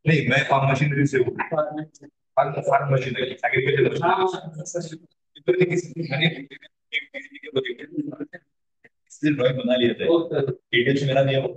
नहीं, मैं farm machinery से हूँ। फार्म फार्म मशीनरी एग्रीकल्चर इतने किसी मैंने के बजे इसलिए ड्राइंग बना लिया था। डिटेल्स मेरा दिया वो।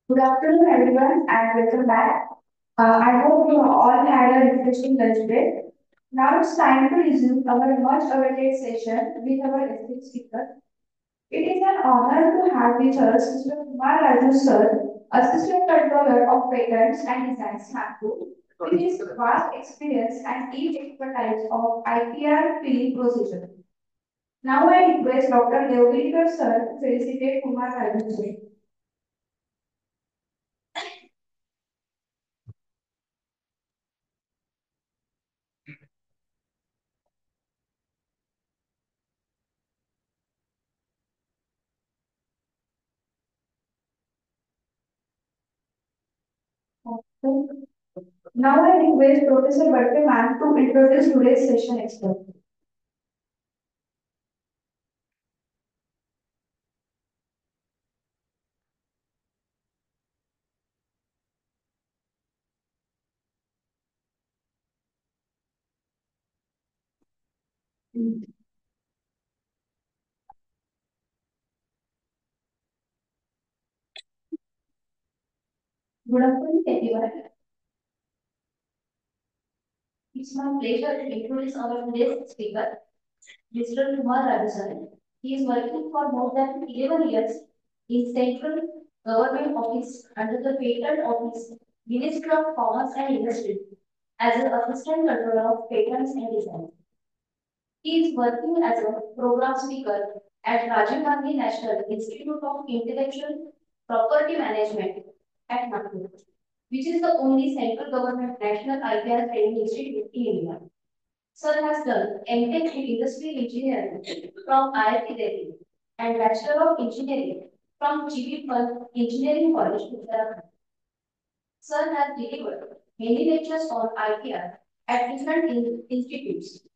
Good afternoon, everyone, and welcome back. I hope you all had a refreshing lunch break. Now it's time to resume our much-awaited session with our esteemed speaker. It is an honor to have with us Mr. Kumar Raju Sir, Assistant Controller of Patents and Designs, Nagpur, with his vast experience and deep expertise of IPR filing procedure. Now I request Dr. Devgirikar Sir to felicitate Kumar Raju Sir. Now I request Professor Bhatte ma'am to introduce today's session expert. Good afternoon, everyone. It's my pleasure to introduce our today's speaker, Mr. Kumar Raju. He is working for more than 11 years in central government office under the patent office, Ministry of Commerce and Industry, as an assistant controller of patents and design. He is working as a program speaker at Rajiv Gandhi National Institute of Intellectual Property Management at Nagpur, which is the only central government national IPR training institute in India. Sir has done MTech in Industrial Engineering from IIT Delhi and Bachelor of Engineering from GB Engineering College, Uttarakhand. Sir has delivered many lectures on IPR at different institutes.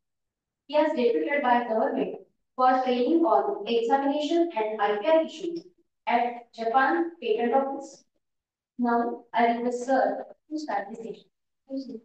He has deputed by government for training on examination and IPR issues at Japan Patent Office. Now, I request Sir to start the session. Thank you.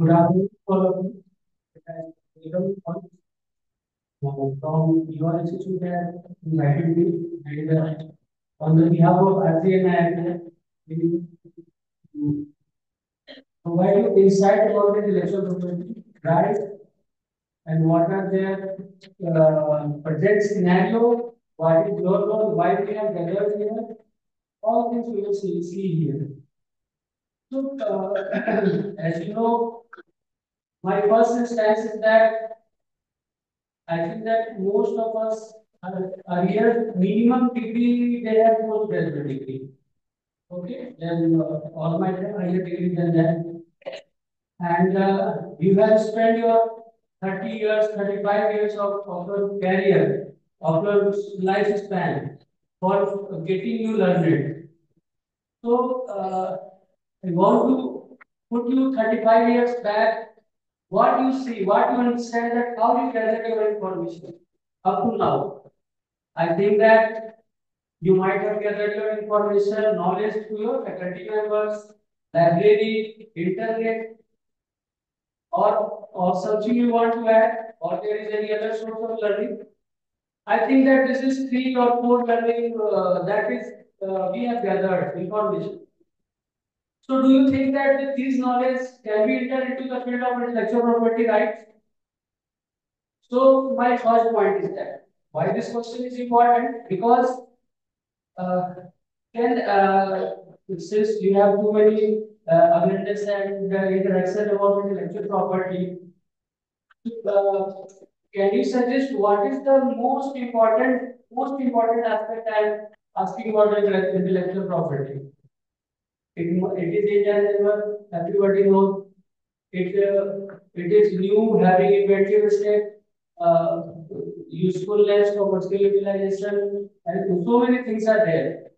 Good afternoon, all of you. And welcome from your institute and invited me. And on the behalf of RCN and we provide you insight about the intellectual property rights and what are their present scenario, what is your role, why we have gathered here. All things we will see here. So, as you know, my first instance is that I think that most of us are here minimum degree they have postgraduate degree. Okay, then all might have higher degree than that. And you have spent your 30 years, 35 years of your career, of your lifespan for getting you learned. So I want to put you 35 years back, what you see, what you understand that how you gather your information up to now. I think that you might have gathered your information, knowledge through your faculty members, library, internet, or something you want to add, or there is any other source of learning. I think that this is 3 or 4 learning that is we have gathered information. So, do you think that with these knowledge can we enter into the field of intellectual property rights? So, my first point is that why this question is important because uh, can since you have too many awareness and interaction about intellectual property, uh, can you suggest what is the most important aspect I'm asking about intellectual property? It is intangible. Everybody knows it is new, having inventive step, usefulness, commercial utilization, and so many things are there.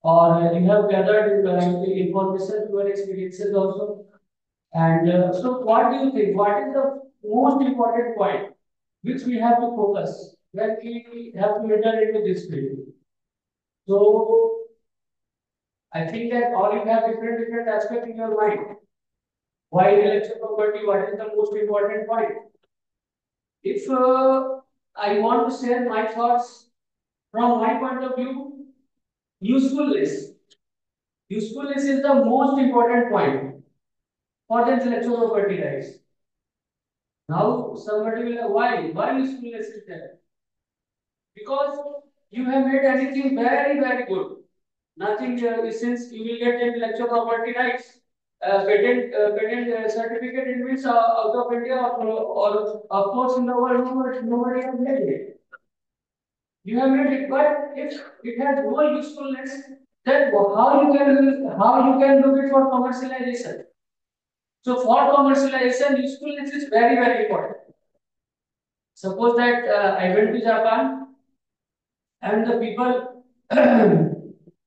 Or you have gathered information through your experiences also. And so, what do you think? What is the most important point which we have to focus when we have to enter into this field? So, I think that all you have different aspects in your mind. Why intellectual property? What is the most important point? If I want to share my thoughts from my point of view, usefulness. Usefulness is the most important point for the intellectual property rights. Now, somebody will ask, why usefulness is there? Because you have made anything very good. Nothing since you will get intellectual property rights. Patent certificate in which out of India or of course in the world nobody has made it. You have made it, but if it has no usefulness, then how you can do it for commercialization? So for commercialization, usefulness is very important. Suppose that I went to Japan and the people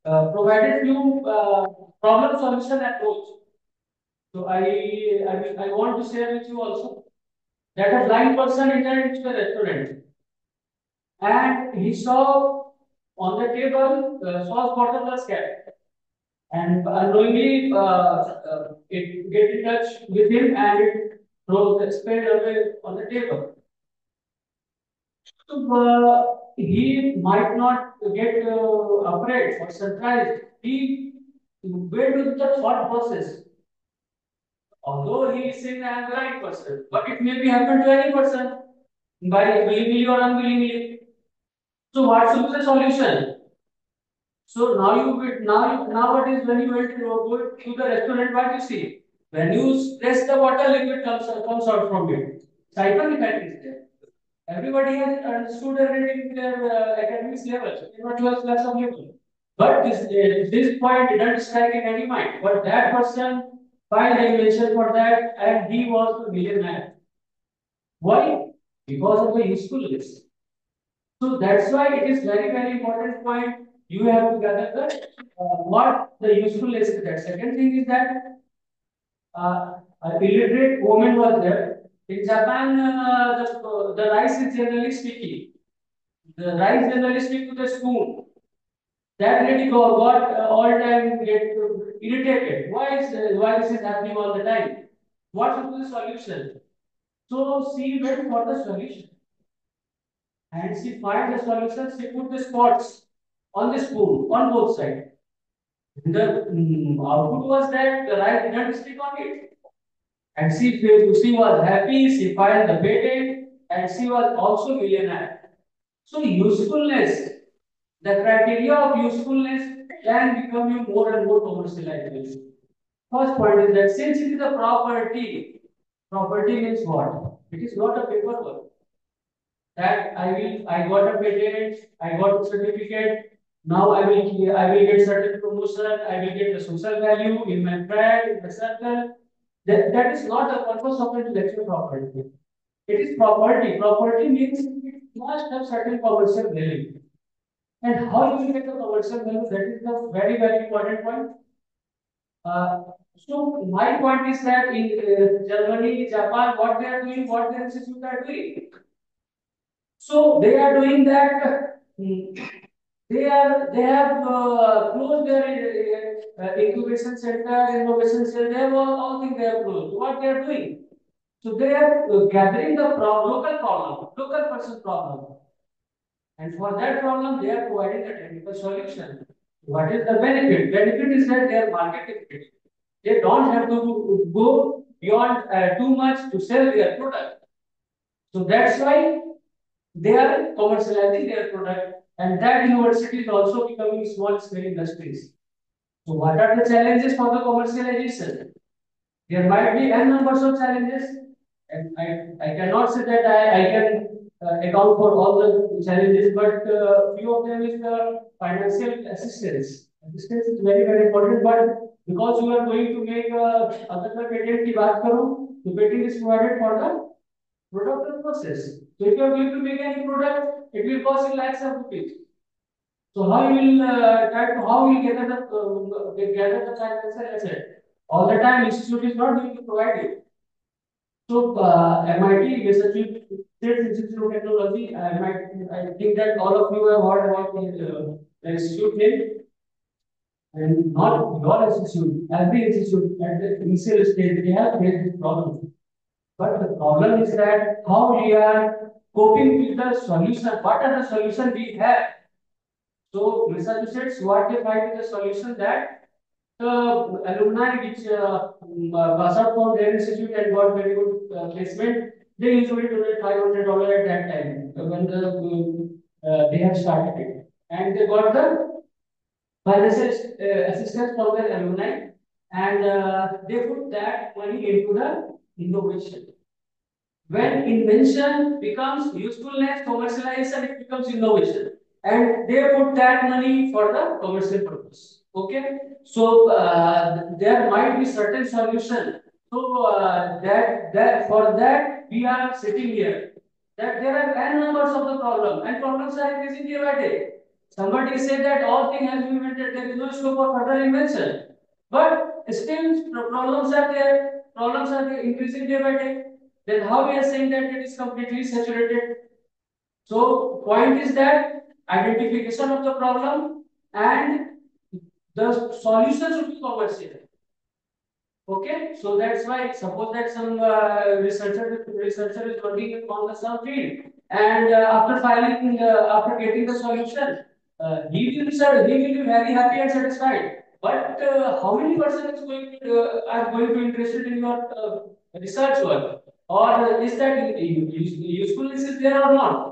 provided few problem solution approach. So I want to share with you also that a blind person entered into a restaurant and he saw on the table sauce bottle was kept and unknowingly it get in touch with him and it spilled away on the table. So he might not get afraid or surprised. He went to the thought process. Although he is saying I am the right person, but it may be happen to any person by willingly or unwillingly. So what should be the solution? So now what is when you went to go to the restaurant, what you see? When you press the water, liquid comes out from it. Cycle effect is there. Everybody has understood already in their academics level, in what class of level. But this point didn't strike in any mind. But that person filed a invention for that, and he was the millionaire. Why? Because of the usefulness. So that's why it is very important point. You have to gather the what the usefulness is. That second thing is that an illiterate woman was there. In Japan, the rice is generally sticky. The rice generally stick to the spoon. That lady got all time get irritated. Why this is happening all the time? What should be the solution? So she went for the solution, and she find the solution. She put the spots on the spoon on both sides. The output was that the rice didn't stick on it, and she was happy. She filed the patent, and she was also millionaire. So usefulness, the criteria of usefulness can become you more and more commercialized. First point is that since it is a property means what? It is not a paperwork. That I got a patent, I got a certificate. Now I will get certain promotion. I will get the social value in my brand, in my circle. That is not the purpose of intellectual property. It is property. Property means it must have certain commercial value. And how you will get the commercial value, that is the very important point. Uh, so my point is that in Germany, Japan, what they are doing, what their institutes are doing. So they are doing that. They have closed their incubation center, innovation center. They have all things they have closed. What they are doing? So they are gathering the local problem, local person problem. And for that problem, they are providing a technical solution. What is the benefit? Benefit is that they are market fit. They don't have to go beyond too much to sell their product. So that's why they are commercializing their product, and that university is also becoming small scale industries. So what are the challenges for the commercialization? There might be n numbers of challenges, and I cannot say that I can account for all the challenges, but few of them is the financial assistance. Assistance is very important, but because you are going to make other patent की बात करूं, the patent is provided for the product or process. So if you are going to make any product, it will cost you lakhs of rupees. So how you will how you gather the financial asset? All the time, institute is not going to provide you. So MIT, Massachusetts Institute of Technology, I think that all of you have heard about the institute name, and not your institute. Every institute at the initial stage they have faced this problem. But the problem is that how we are coping with the solution. What are the solution we have? So Massachusetts, what they find is the solution that the alumni which pass out from their institute and got very good placement, they usually donate $500 at that time when they have started it, and they got the financial assistance from their alumni, and they put that money into the innovation. When invention becomes usefulness, commercialization, it becomes innovation. And they put that money for the commercial purpose. Okay. So there might be certain solution. So that for that we are sitting here. That there are n numbers of the problem, and problems are increasing day by day. Somebody said that all things has been invented. There is no scope for further invention. But still problems are there. Problems are increasing day by day. Then how we are saying that it is completely saturated? So point is that identification of the problem and the solution should be commercial. Okay, so that's why suppose that some researcher is working on some field and after getting the solution, he will be very happy and satisfied. But how many person is are going to interested in your research work, or is that usefulness is there or not?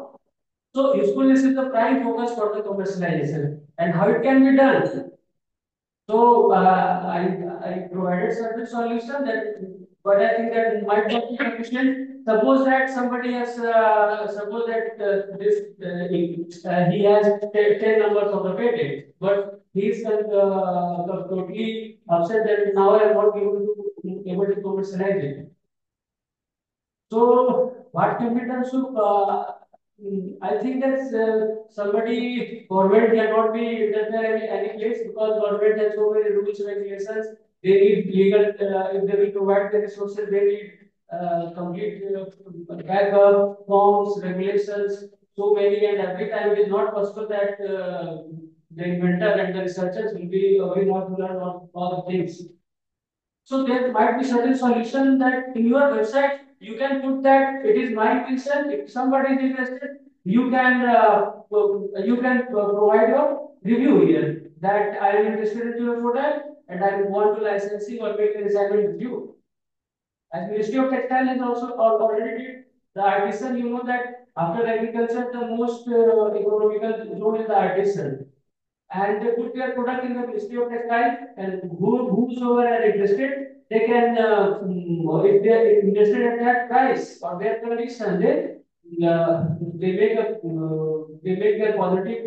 So usefulness is the prime focus for the commercialization, and how it can be done. So I provided certain solution that, but I think that might not be sufficient. Suppose that somebody has, suppose that he has 10 numbers of the patent, but he is totally upset that now I am not able to commercialize it. So what can be done? So I think that government cannot be interfere in any place, because government has so many rules and regulations. They need legal, if they will provide the resources, they need complete backup, forms, regulations, so many, and every time it is not possible that the inventor and the researchers will not learn all the things. So there might be certain solution that in your website you can put that it is my intention. If somebody is interested, you can provide your review here that I am interested in your product and I want to licensing or make an assignment with you. As Ministry of Textile has also already did, the artisan, you know that after agriculture the most economical zone is the artisan, and they put their product in the Ministry of Textile, and whosoever are interested, they can, if they are interested at that price or their condition, they make their positive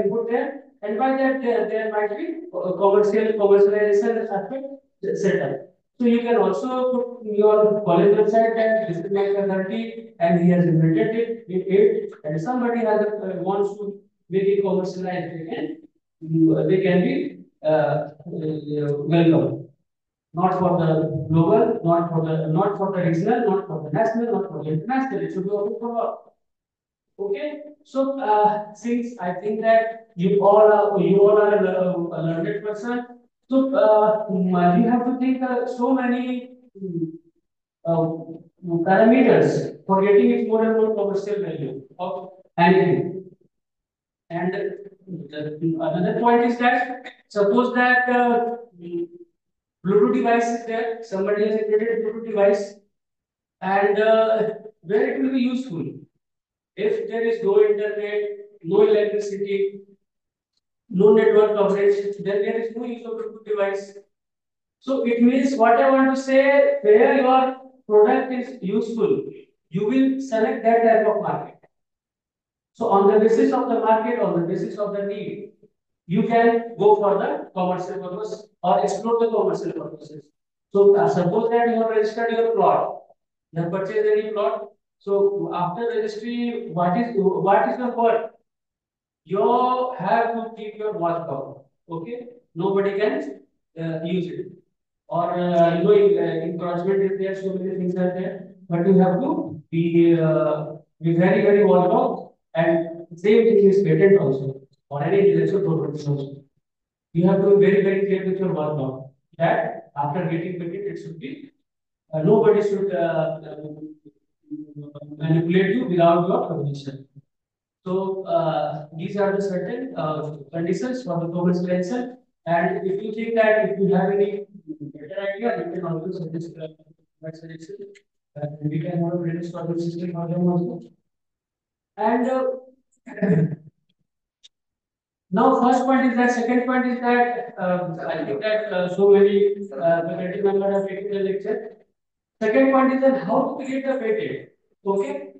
input there, and by that there might be commercialization aspect set up. So you can also put your college website that this is my faculty and he has invented it, and somebody has wants to make it commercialized again, they can be welcome. Not for the global, not for the regional, not for the national, not for the international. It should be open for all. Okay. So since I think that you all are a learned person, so you have to think so many parameters for getting it more and more commercial value of anything. And another point is that suppose that Bluetooth device is there, somebody has created Bluetooth device, and where it will be useful. If there is no internet, no electricity, no network coverage, then there is no use of Bluetooth device. So it means what I want to say, where your product is useful, you will select that type of market. So on the basis of the market, on the basis of the need, you can go for the commercial purpose or explore the commercial purposes. So suppose that you have registered your plot, you have purchased any plot. So after registry, what is your work? You have to keep your watchdog. Okay, nobody can use it. Or encroachment is there, so many things are there, but you have to be very watchdog. And same thing is patent also, or any intellectual property also. You have to be very clear with your watchdog that after getting patent, it should be nobody should manipulate you without your permission. So these are the certain conditions for the commercialization. And if you think that if you have any better idea, you can also suggest that suggestion. We can have a brainstorming system for them also. And now, first point is that. Second point is that I think that so many faculty members have taken the lecture. Second point is that how to create a patent. Okay,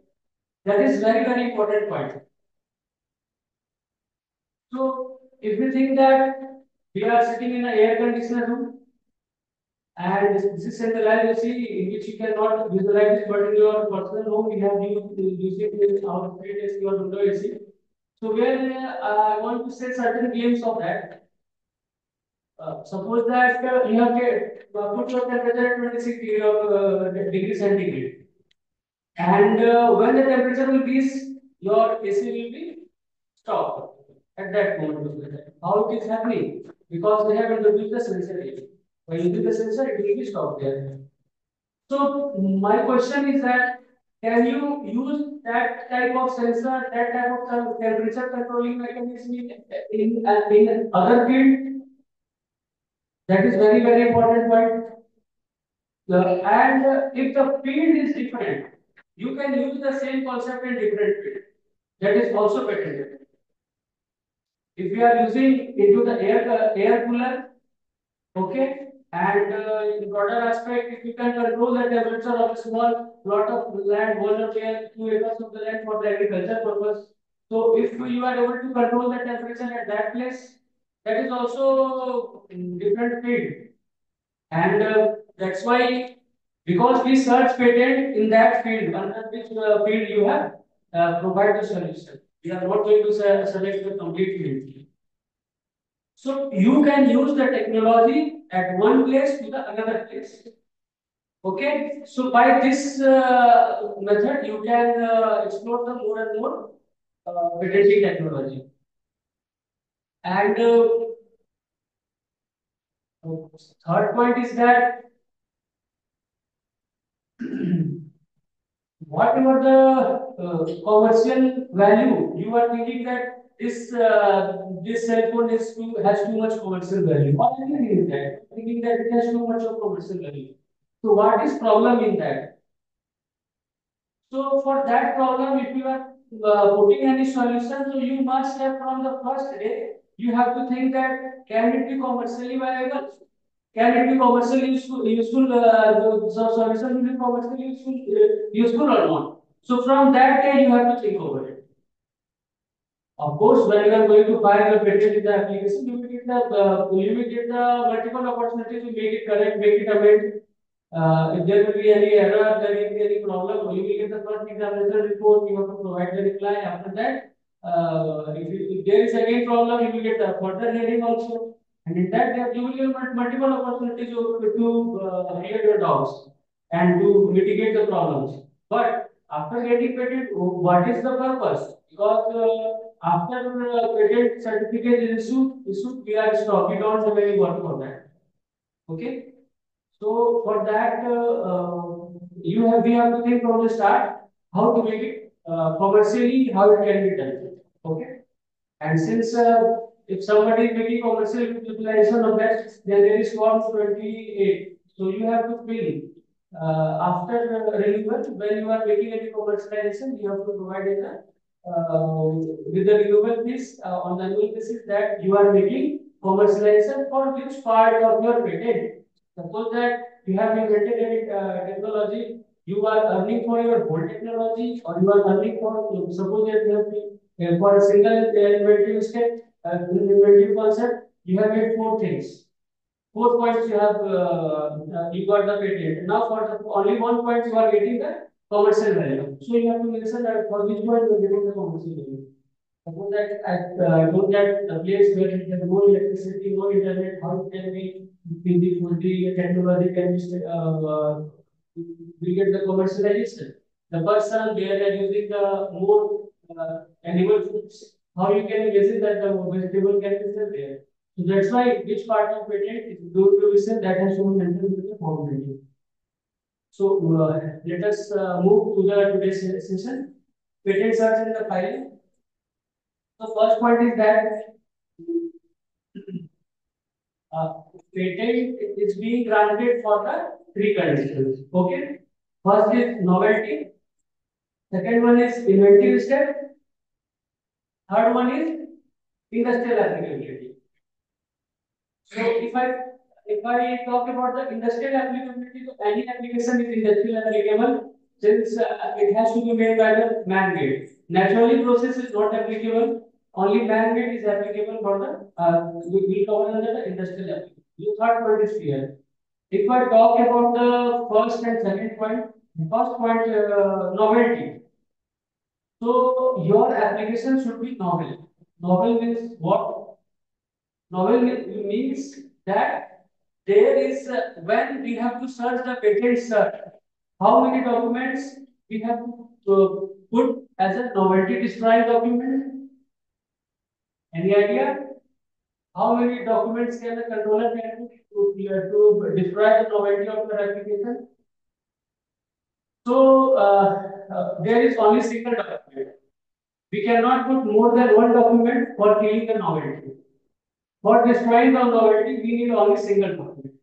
that is very important point. So, if we think that we are sitting in an air conditioner room, and this is centralized AC in which you cannot visualize it, but in your personal home we have using our plate AC or window AC. So, where I want to say certain claims of that. Suppose that you have put your temperature at 26 degree centigrade, and when the temperature will reach, your AC will be stopped at that moment of the time. How it is happening? Because they have introduced the sensor here. When you do the sensor, it will be stopped there. So my question is that can you use that type of sensor, that type of temperature controlling mechanism in other field? That is very, very important point. And if the field is different, you can use the same concept in different field. That is also patented. If you are using into the air cooler, okay, and in broader aspect, if you can control the temperature of a small plot of land, 1 or 2 acres of the land for the agriculture purpose. So if you are able to control the temperature at that place, that is also different field. And that's why, because we search patent in that field, under which field you have provide the solution. We are not going to select the complete field. So you can use the technology at one place to the another place. Okay. So by this method, you can explore the more and more patenting technology. And third point is that whatever the commercial value you are thinking that this cell phone has too much commercial value. What are you thinking that? Thinking that it has too much of commercial value. So what is problem in that? So for that problem, if you are putting any solution, so you must have from the first day, you have to think that can it be commercially viable? Can it be commercially the solution will be commercially useful or not? So from that day, you have to think over it. Of course, when you are going to file your patent in the application, you will get the multiple opportunities to make it correct, make it amend. If there will be any error, there will be any problem, you will get the first examination report. You have to provide the reply. After that, if there is again problem, you will get the further hearing also. And in that, you will get multiple opportunities to clear your doubts and to mitigate the problems. But after getting patent, what is the purpose? Because after patent certificate is issued, we are stopped. We don't have any work for that. Okay. So for that, we have to think from the start how to make it commercially, how it can be done. Okay. And since if somebody is making commercial utilization of that, then there is form 28. So you have to fill after renewal, when you are making any commercialization, you have to provide it with the renewal fees on the annual basis that you are making commercialization for which part of your patent. Suppose that you have invented any technology, you are earning for your whole technology, or you are earning for, suppose that you have for a single inventive step, inventive concept, you have made 4 things. 4 points you got the patent. Now for the only 1 point you are getting the commercial value. So you have to mention that for which point you are getting the commercial value. Suppose that at don't get a place where it has no electricity, no internet, how it can be the technology can we get the commercialization. The person where they are using the more animal foods, how you can imagine that the vegetable can be still there. So that's why which part of patent is good to listen that has to be mentioned in the formality. So let us move to the today's session. Patent search and the filing. So first point is that patent is being granted for the 3 conditions. Okay. First is novelty. Second one is inventive step. Third one is industrial applicability. So if I talk about the industrial applicability, so any application is industrial applicable since it has to be made by the man-made. Naturally, process is not applicable. Only man-made is applicable for the we cover under the industrial application. The third point is here. If I talk about the first and second point, first point novelty. So your application should be novel. Novel means what? Novel means that there is when we have to search the patent search, how many documents we have to put as a novelty described document? Any idea? How many documents can the controller can to describe the novelty of your application? So there is only single document. We cannot put more than one document for killing the novelty. For destroying the novelty, we need only single document.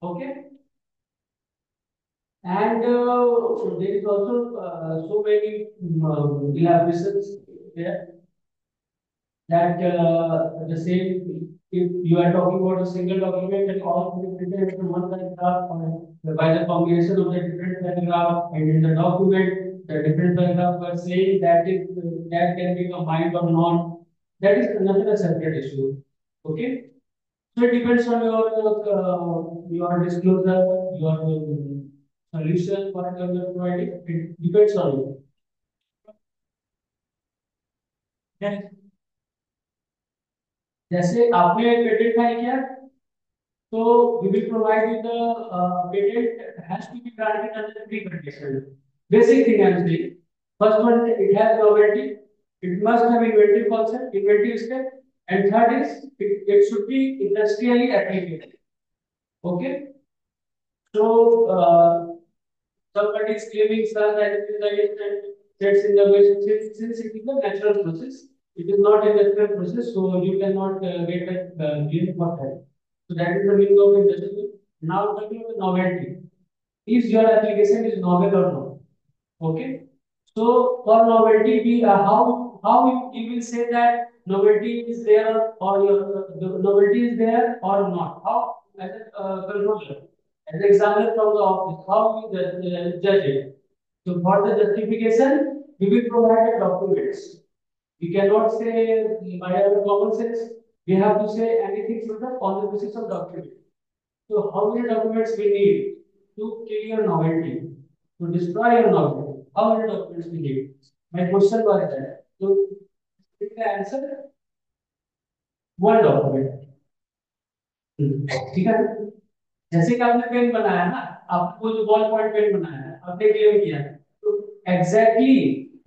Okay. And there is also so many elaborations there that the same, if you are talking about a single document and all the different into one paragraph or by the combination of the different paragraph and in the document the different paragraph were saying that is that can be combined or not, that is another separate issue. Okay. So it depends on your disclosure, your solution, what you are providing. It depends on you. जैसे आपने patent file किया तो we will provide you the patent has to be granted under three conditions. Basic thing I am saying. First one, it has novelty. It must have inventive concept, inventive step, and third is it should be industrially applicable. Okay. So somebody is claiming such that it is against and sets in the way since it is a natural process. It is not a natural process, so you cannot get a claim for that. So that is the meaning of industry. Now talking about novelty. Is your application is novel or not? Okay. So for novelty, we how you will say that novelty is there or your the novelty is there or not? How as a controller, as an examiner from the office, how you judge it? So for the justification, we will provide the documents. We cannot say by our common sense. We have to say anything should have on the basis of document. So how many documents we need to kill your novelty, to destroy your novelty? How many documents we need? My question was that. So the answer one document. ठीक है जैसे कि आपने pen बनाया ना आपको जो ball point pen बनाया है आपने क्लेम किया तो एग्जैक्टली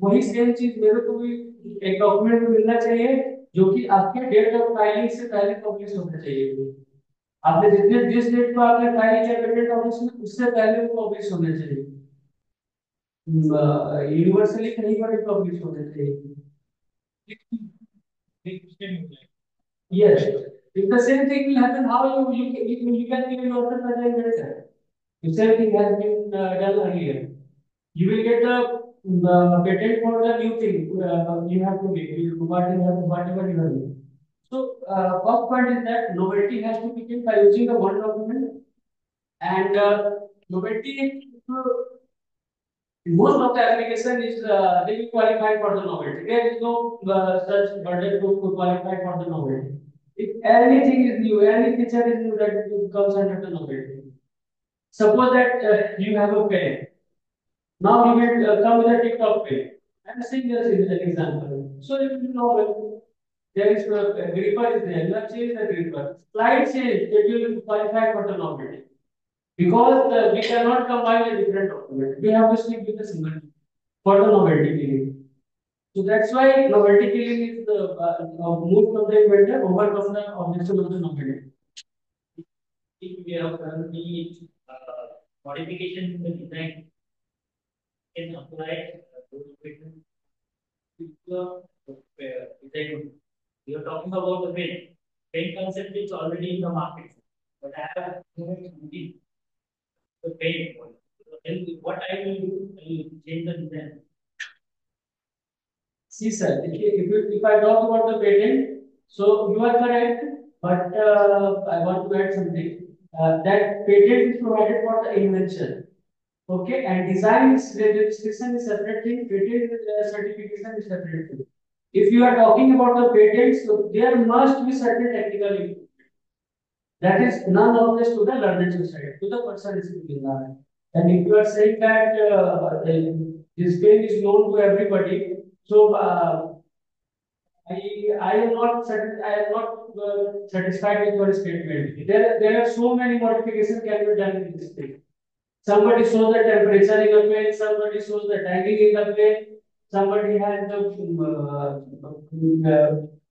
वही सेम चीज मेरे को भी एक डॉक्यूमेंट में मिलना चाहिए जो कि आपके डेट ऑफ फाइलिंग से पहले पब्लिश होना चाहिए आपने जिस डेट को आपने फाइल किया पेटेंट ऑफिस में उससे पहले वो पब्लिश होना चाहिए यूनिवर्सली कहीं पर पब्लिश होना चाहिए yes if the same thing will happen how you can give yourself as a inventor the same thing has been done earlier you will get the patent for the new thing you have to make whatever you have made. So first point is that novelty has to be killed by using the one document and novelty most of the application is they will qualify for the novelty. There is no such burden to qualify for the novelty. If anything is new, any feature is new, that it comes under the novelty. Suppose that you have a pen. Now you will come with a TikTok pen. I am saying this is an example. So if you know there is a gripper is there, you have changed the gripper. Slide change, it will qualify for the novelty. Because we cannot combine a different document. We have to stick with a single for the novelty killing. So that's why novelty killing is the most of the inventor overcome the objection of the novelty. If we have done the modification in the design, can apply to the design. We are talking about the pen. Pen concept is already in the market, but I have the pen. What I will do, I will change the design. See, sir, if I talk about the patent, so you are correct, but I want to add something. That patent is provided for the invention. Okay, and design registration is separate thing, patent certification is separate thing. If you are talking about the patent, so there must be certain technical input. That is non-obvious to the learned society, to the person speaking. And if you are saying that this pen is known to everybody, so I am not satisfied with your statement. There are so many modifications can be done in this thing. Somebody shows the temperature in the pen, somebody shows the tagging in the pen, somebody has the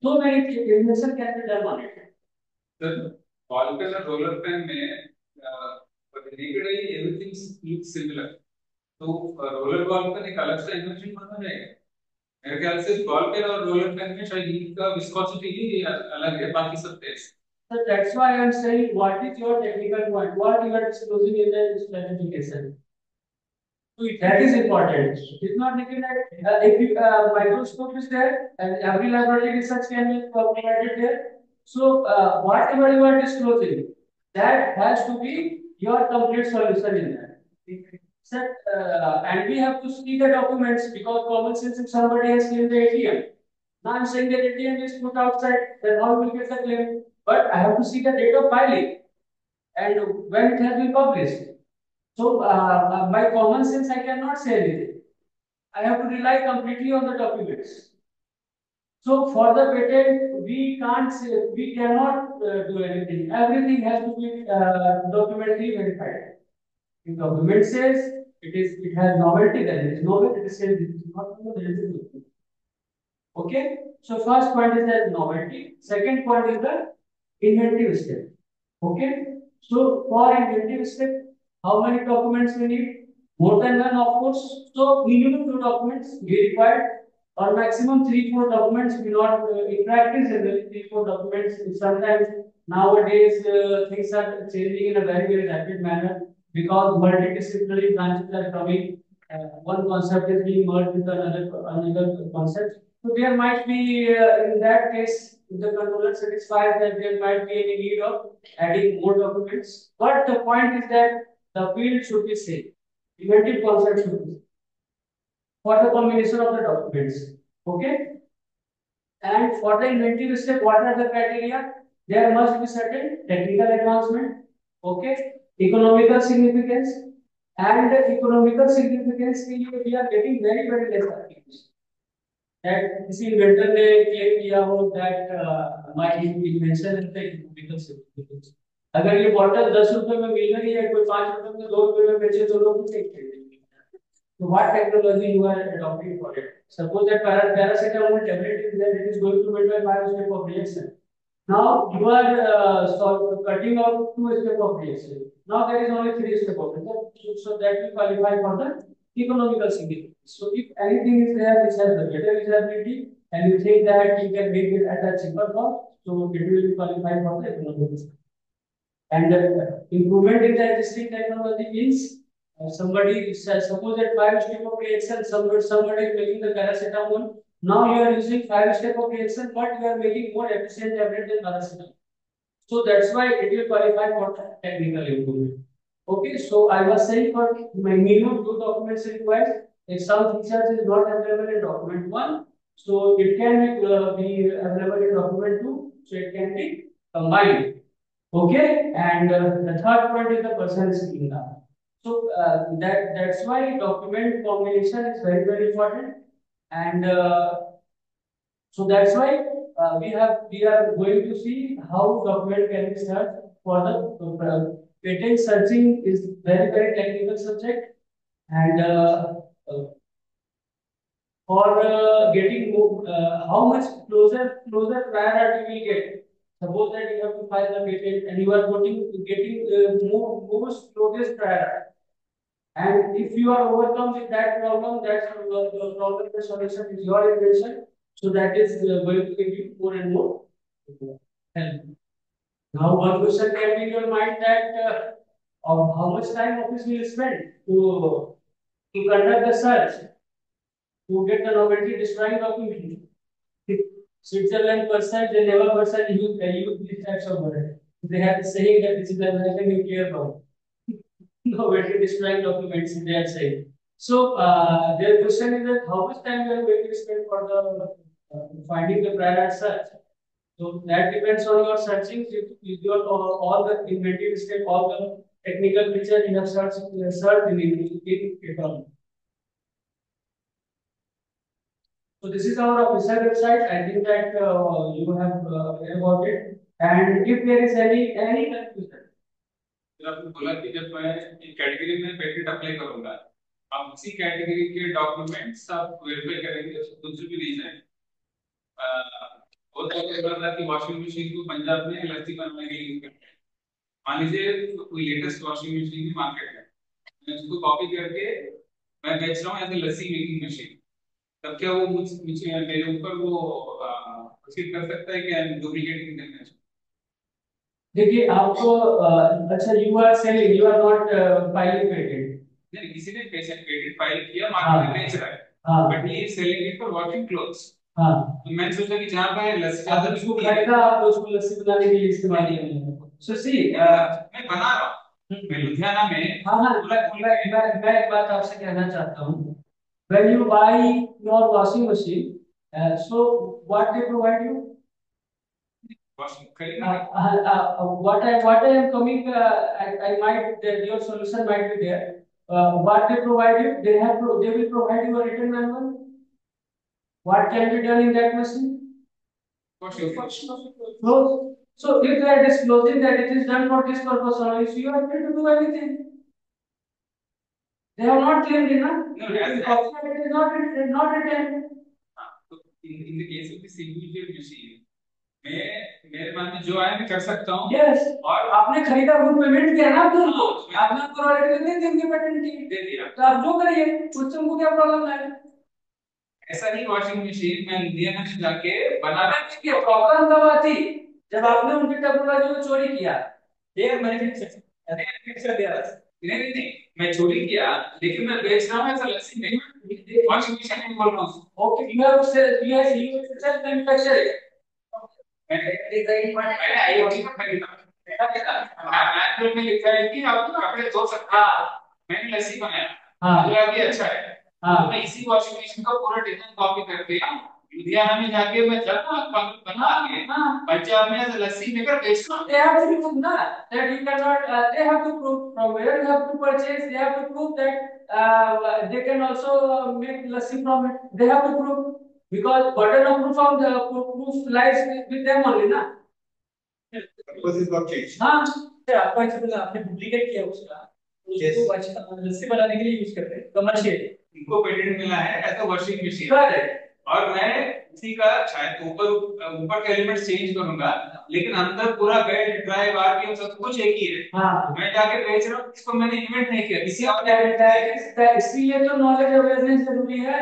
so many invention can be done on it. The Falcon and roller pen may everything looks similar. तो roller ball का एक अलग सा invention बना जाएगा मेरे ख्याल से। बॉल पेन और रोलर पेन में शायद हीट का विस्कोसिटी ही अलग है, बाकी सब test. So that's why I'm saying, what is your technical point? What you are disclosing in the specification? So that is important. It's not looking at if you, microscope is there and every laboratory research can be provided there. So whatever you are disclosing, that has to be your complete solution in that. Sir, and we have to see the documents because common sense if somebody has claimed the ATM. Now I'm saying that ATM is put outside, then how will get the claim? But I have to see the date of filing and when it has been published. So, by common sense, I cannot say anything. I have to rely completely on the documents. So, for the patent, we can't say, we cannot do anything. Everything has to be documentally verified. If document says it has novelty, then it is novel. It is said it is not novel, then it is novel. Okay. So, first point is the novelty. Second point is the inventive step. Okay. So, for inventive step, how many documents we need? More than one, of course. So, minimum two documents we required, or maximum three, four documents. We not in practice generally three, four documents. Sometimes nowadays things are changing in a very rapid manner because multidisciplinary branches are coming. One concept is being merged with another concept. So there might be in that case, if the controller satisfies that there might be any need of adding more documents. But the point is that the field should be same. Inventive concept should be for the combination of the documents. Okay. And for the inventive step, what are the criteria? There must be certain technical advancement. Okay. Economical significance. And economical significance के लिए we are getting very less articles. That किसी inventor ने claim किया हो that my invention is the economical significance. अगर ये bottle 10 रुपए में मिल रही है, कोई 5 रुपए में 2 रुपए में बेचे तो लोग नहीं खरीदेंगे. So what technology you are adopting for it? Suppose that paracetamol tablet is there, it is going to meet by 5 step of reaction. Now you are cutting out 2 step of reaction. Now there is only 3 step of reaction. So that will qualify for the economical significance. So if anything is there which has the better usability and you think that you can make it at a cheaper cost, so it will qualify for the economical significance. And improvement in the existing technology means somebody suppose that 5 step of reaction, somebody is making the paracetamol. Now you are using 5 step of reaction, but you are making more efficient tablet than paracetamol. So that's why it will qualify for technical improvement. Okay, so I was saying for my minimum 2 documents required. If some features is not available in document 1, so it can be available in document 2, so it can be combined. Okay, and the third point is the person speaking now. So that's why document combination is very important, and so that's why we are going to see how document can be searched for the patent searching is very technical subject, and for getting more, how much closer prior we will get. Suppose that you have to file the patent and you are getting most closest prior. And if you are overcome with that problem, that's the problem, the solution is your invention. So that is going to give you more and more help. Now, one question can be in your mind that how much time office will spend to conduct the search, to get the novelty destroying document. Switzerland person, they never person use these types of words. They have saying that this is the American nuclear bomb. Novelty destroying documents, they are saying. So their question is that how much time you are going to spend for the finding the prior search. So that depends on your searching. If your all the inventive step, all the technical features you have searched in paper. So this is our official website. I think that you have read about it. And if there is any confusion, आपने बोला कि जब मैं एक category में patent apply करूंगा, आप उसी कैटेगरी के डॉक्यूमेंट्स आप वेरीफाई करेंगे, कुछ भी रीजन होता है कि वॉशिंग मशीन को पंजाब में इलायची बनाने के लिए यूज करते हैं। मान लीजिए कोई लेटेस्ट वॉशिंग मशीन की मार्केट है, मैं उसको कॉपी करके मैं बेच रहा हूँ ऐसे लस्सी मेकिंग मशीन, तब क्या वो मुझे मेरे ऊपर वो प्रोसीड कर सकता है कि I am duplicating the image? देखिए आपको अच्छा, you are selling, you are not filing patent. नहीं, किसी ने पेटेंट फाइल किया, मार्केट में बेच रहा है, हाँ but he is selling it for washing clothes. हाँ, तो मैंने सोचा कि जहाँ पे लस्सी आप ज्यादा उसको बिकती है, खरीदा, आप उसको लस्सी बनाने के लिए इस्तेमाल करेंगे। सो सी मैं बना रहा हूँ, मैं लुधियाना में हाँ हाँ, मैं एक बात आपसे कहना चाहता हूँ। When you buy your washing machine, so what they provide you? Washing खरीदने What I am coming, I might your solution might be there. What they provide you, they will provide you a written manual. What can be done in that machine? So, so if they are disclosing that it is done for this purpose only, so you are free to do anything. They have not claimed it, na? No, It is not written. तो in the case of the single machine, मैं मेरे मन में जो आया मैं कर सकता हूँ। Yes. और आपने खरीदा, वो पेमेंट किया ना आपने उनको, आपने उनको रॉयल्टी दे दी, उनकी पेटेंट की दे दिया, तो आप जो करिए, उससे उनको क्या प्रॉब्लम है? ऐसा ही वॉशिंग मशीन मैं लुधियाना में जाके बनाना की प्रॉब्लम कब आती? जब आपने उनकी टेक्नोलॉजी को चोरी किया। ये मैन्युफैक्चर दिया। नहीं, मैं चोरी किया, लेकिन मैं बेच रहा हूँ ऐसा लस्सी नहीं, वॉशिंग मशीन में बोल रहा हूँ। Okay, you self manufacture it. मैंने IoT में खरीदा, मैनुअल में लिखा है कि आप कपड़े धो सकते हैं, मैंने लस्सी बनाया, मुझे लगा कि अच्छा है, तो मैं इसी वॉशिंग मशीन का पूरा डिजाइन कॉपी कर दिया, लुधियाना में जाके मैं जब बना के पंजाब में लस्सी मेकर बेचता हूँ। They have to prove na that you cannot. They have to prove from where you have to purchase. They have to prove that they can also make lassi from it. They have to prove, because burden of proof on the proof lies with them only na. Purpose is not changed. हाँ, आपको ऐसे बोला, आपने duplicate किया उसका, उसको लस्सी बनाने के लिए यूज करते हैं कमर्शियल। इनको पेटेंट मिला है एज अ वॉशिंग मशीन, और मैं इसी का शायद ऊपर ऊपर के एलिमेंट चेंज करूंगा, लेकिन अंदर पूरा बेड ड्राइव आरपीएम सब कुछ एक ही है। हाँ, मैं जाके बेच रहा हूँ, इसको मैंने इन्वेंट नहीं किया, किसी और ने, इसलिए तो नॉलेज अवेयरनेस जरूरी है,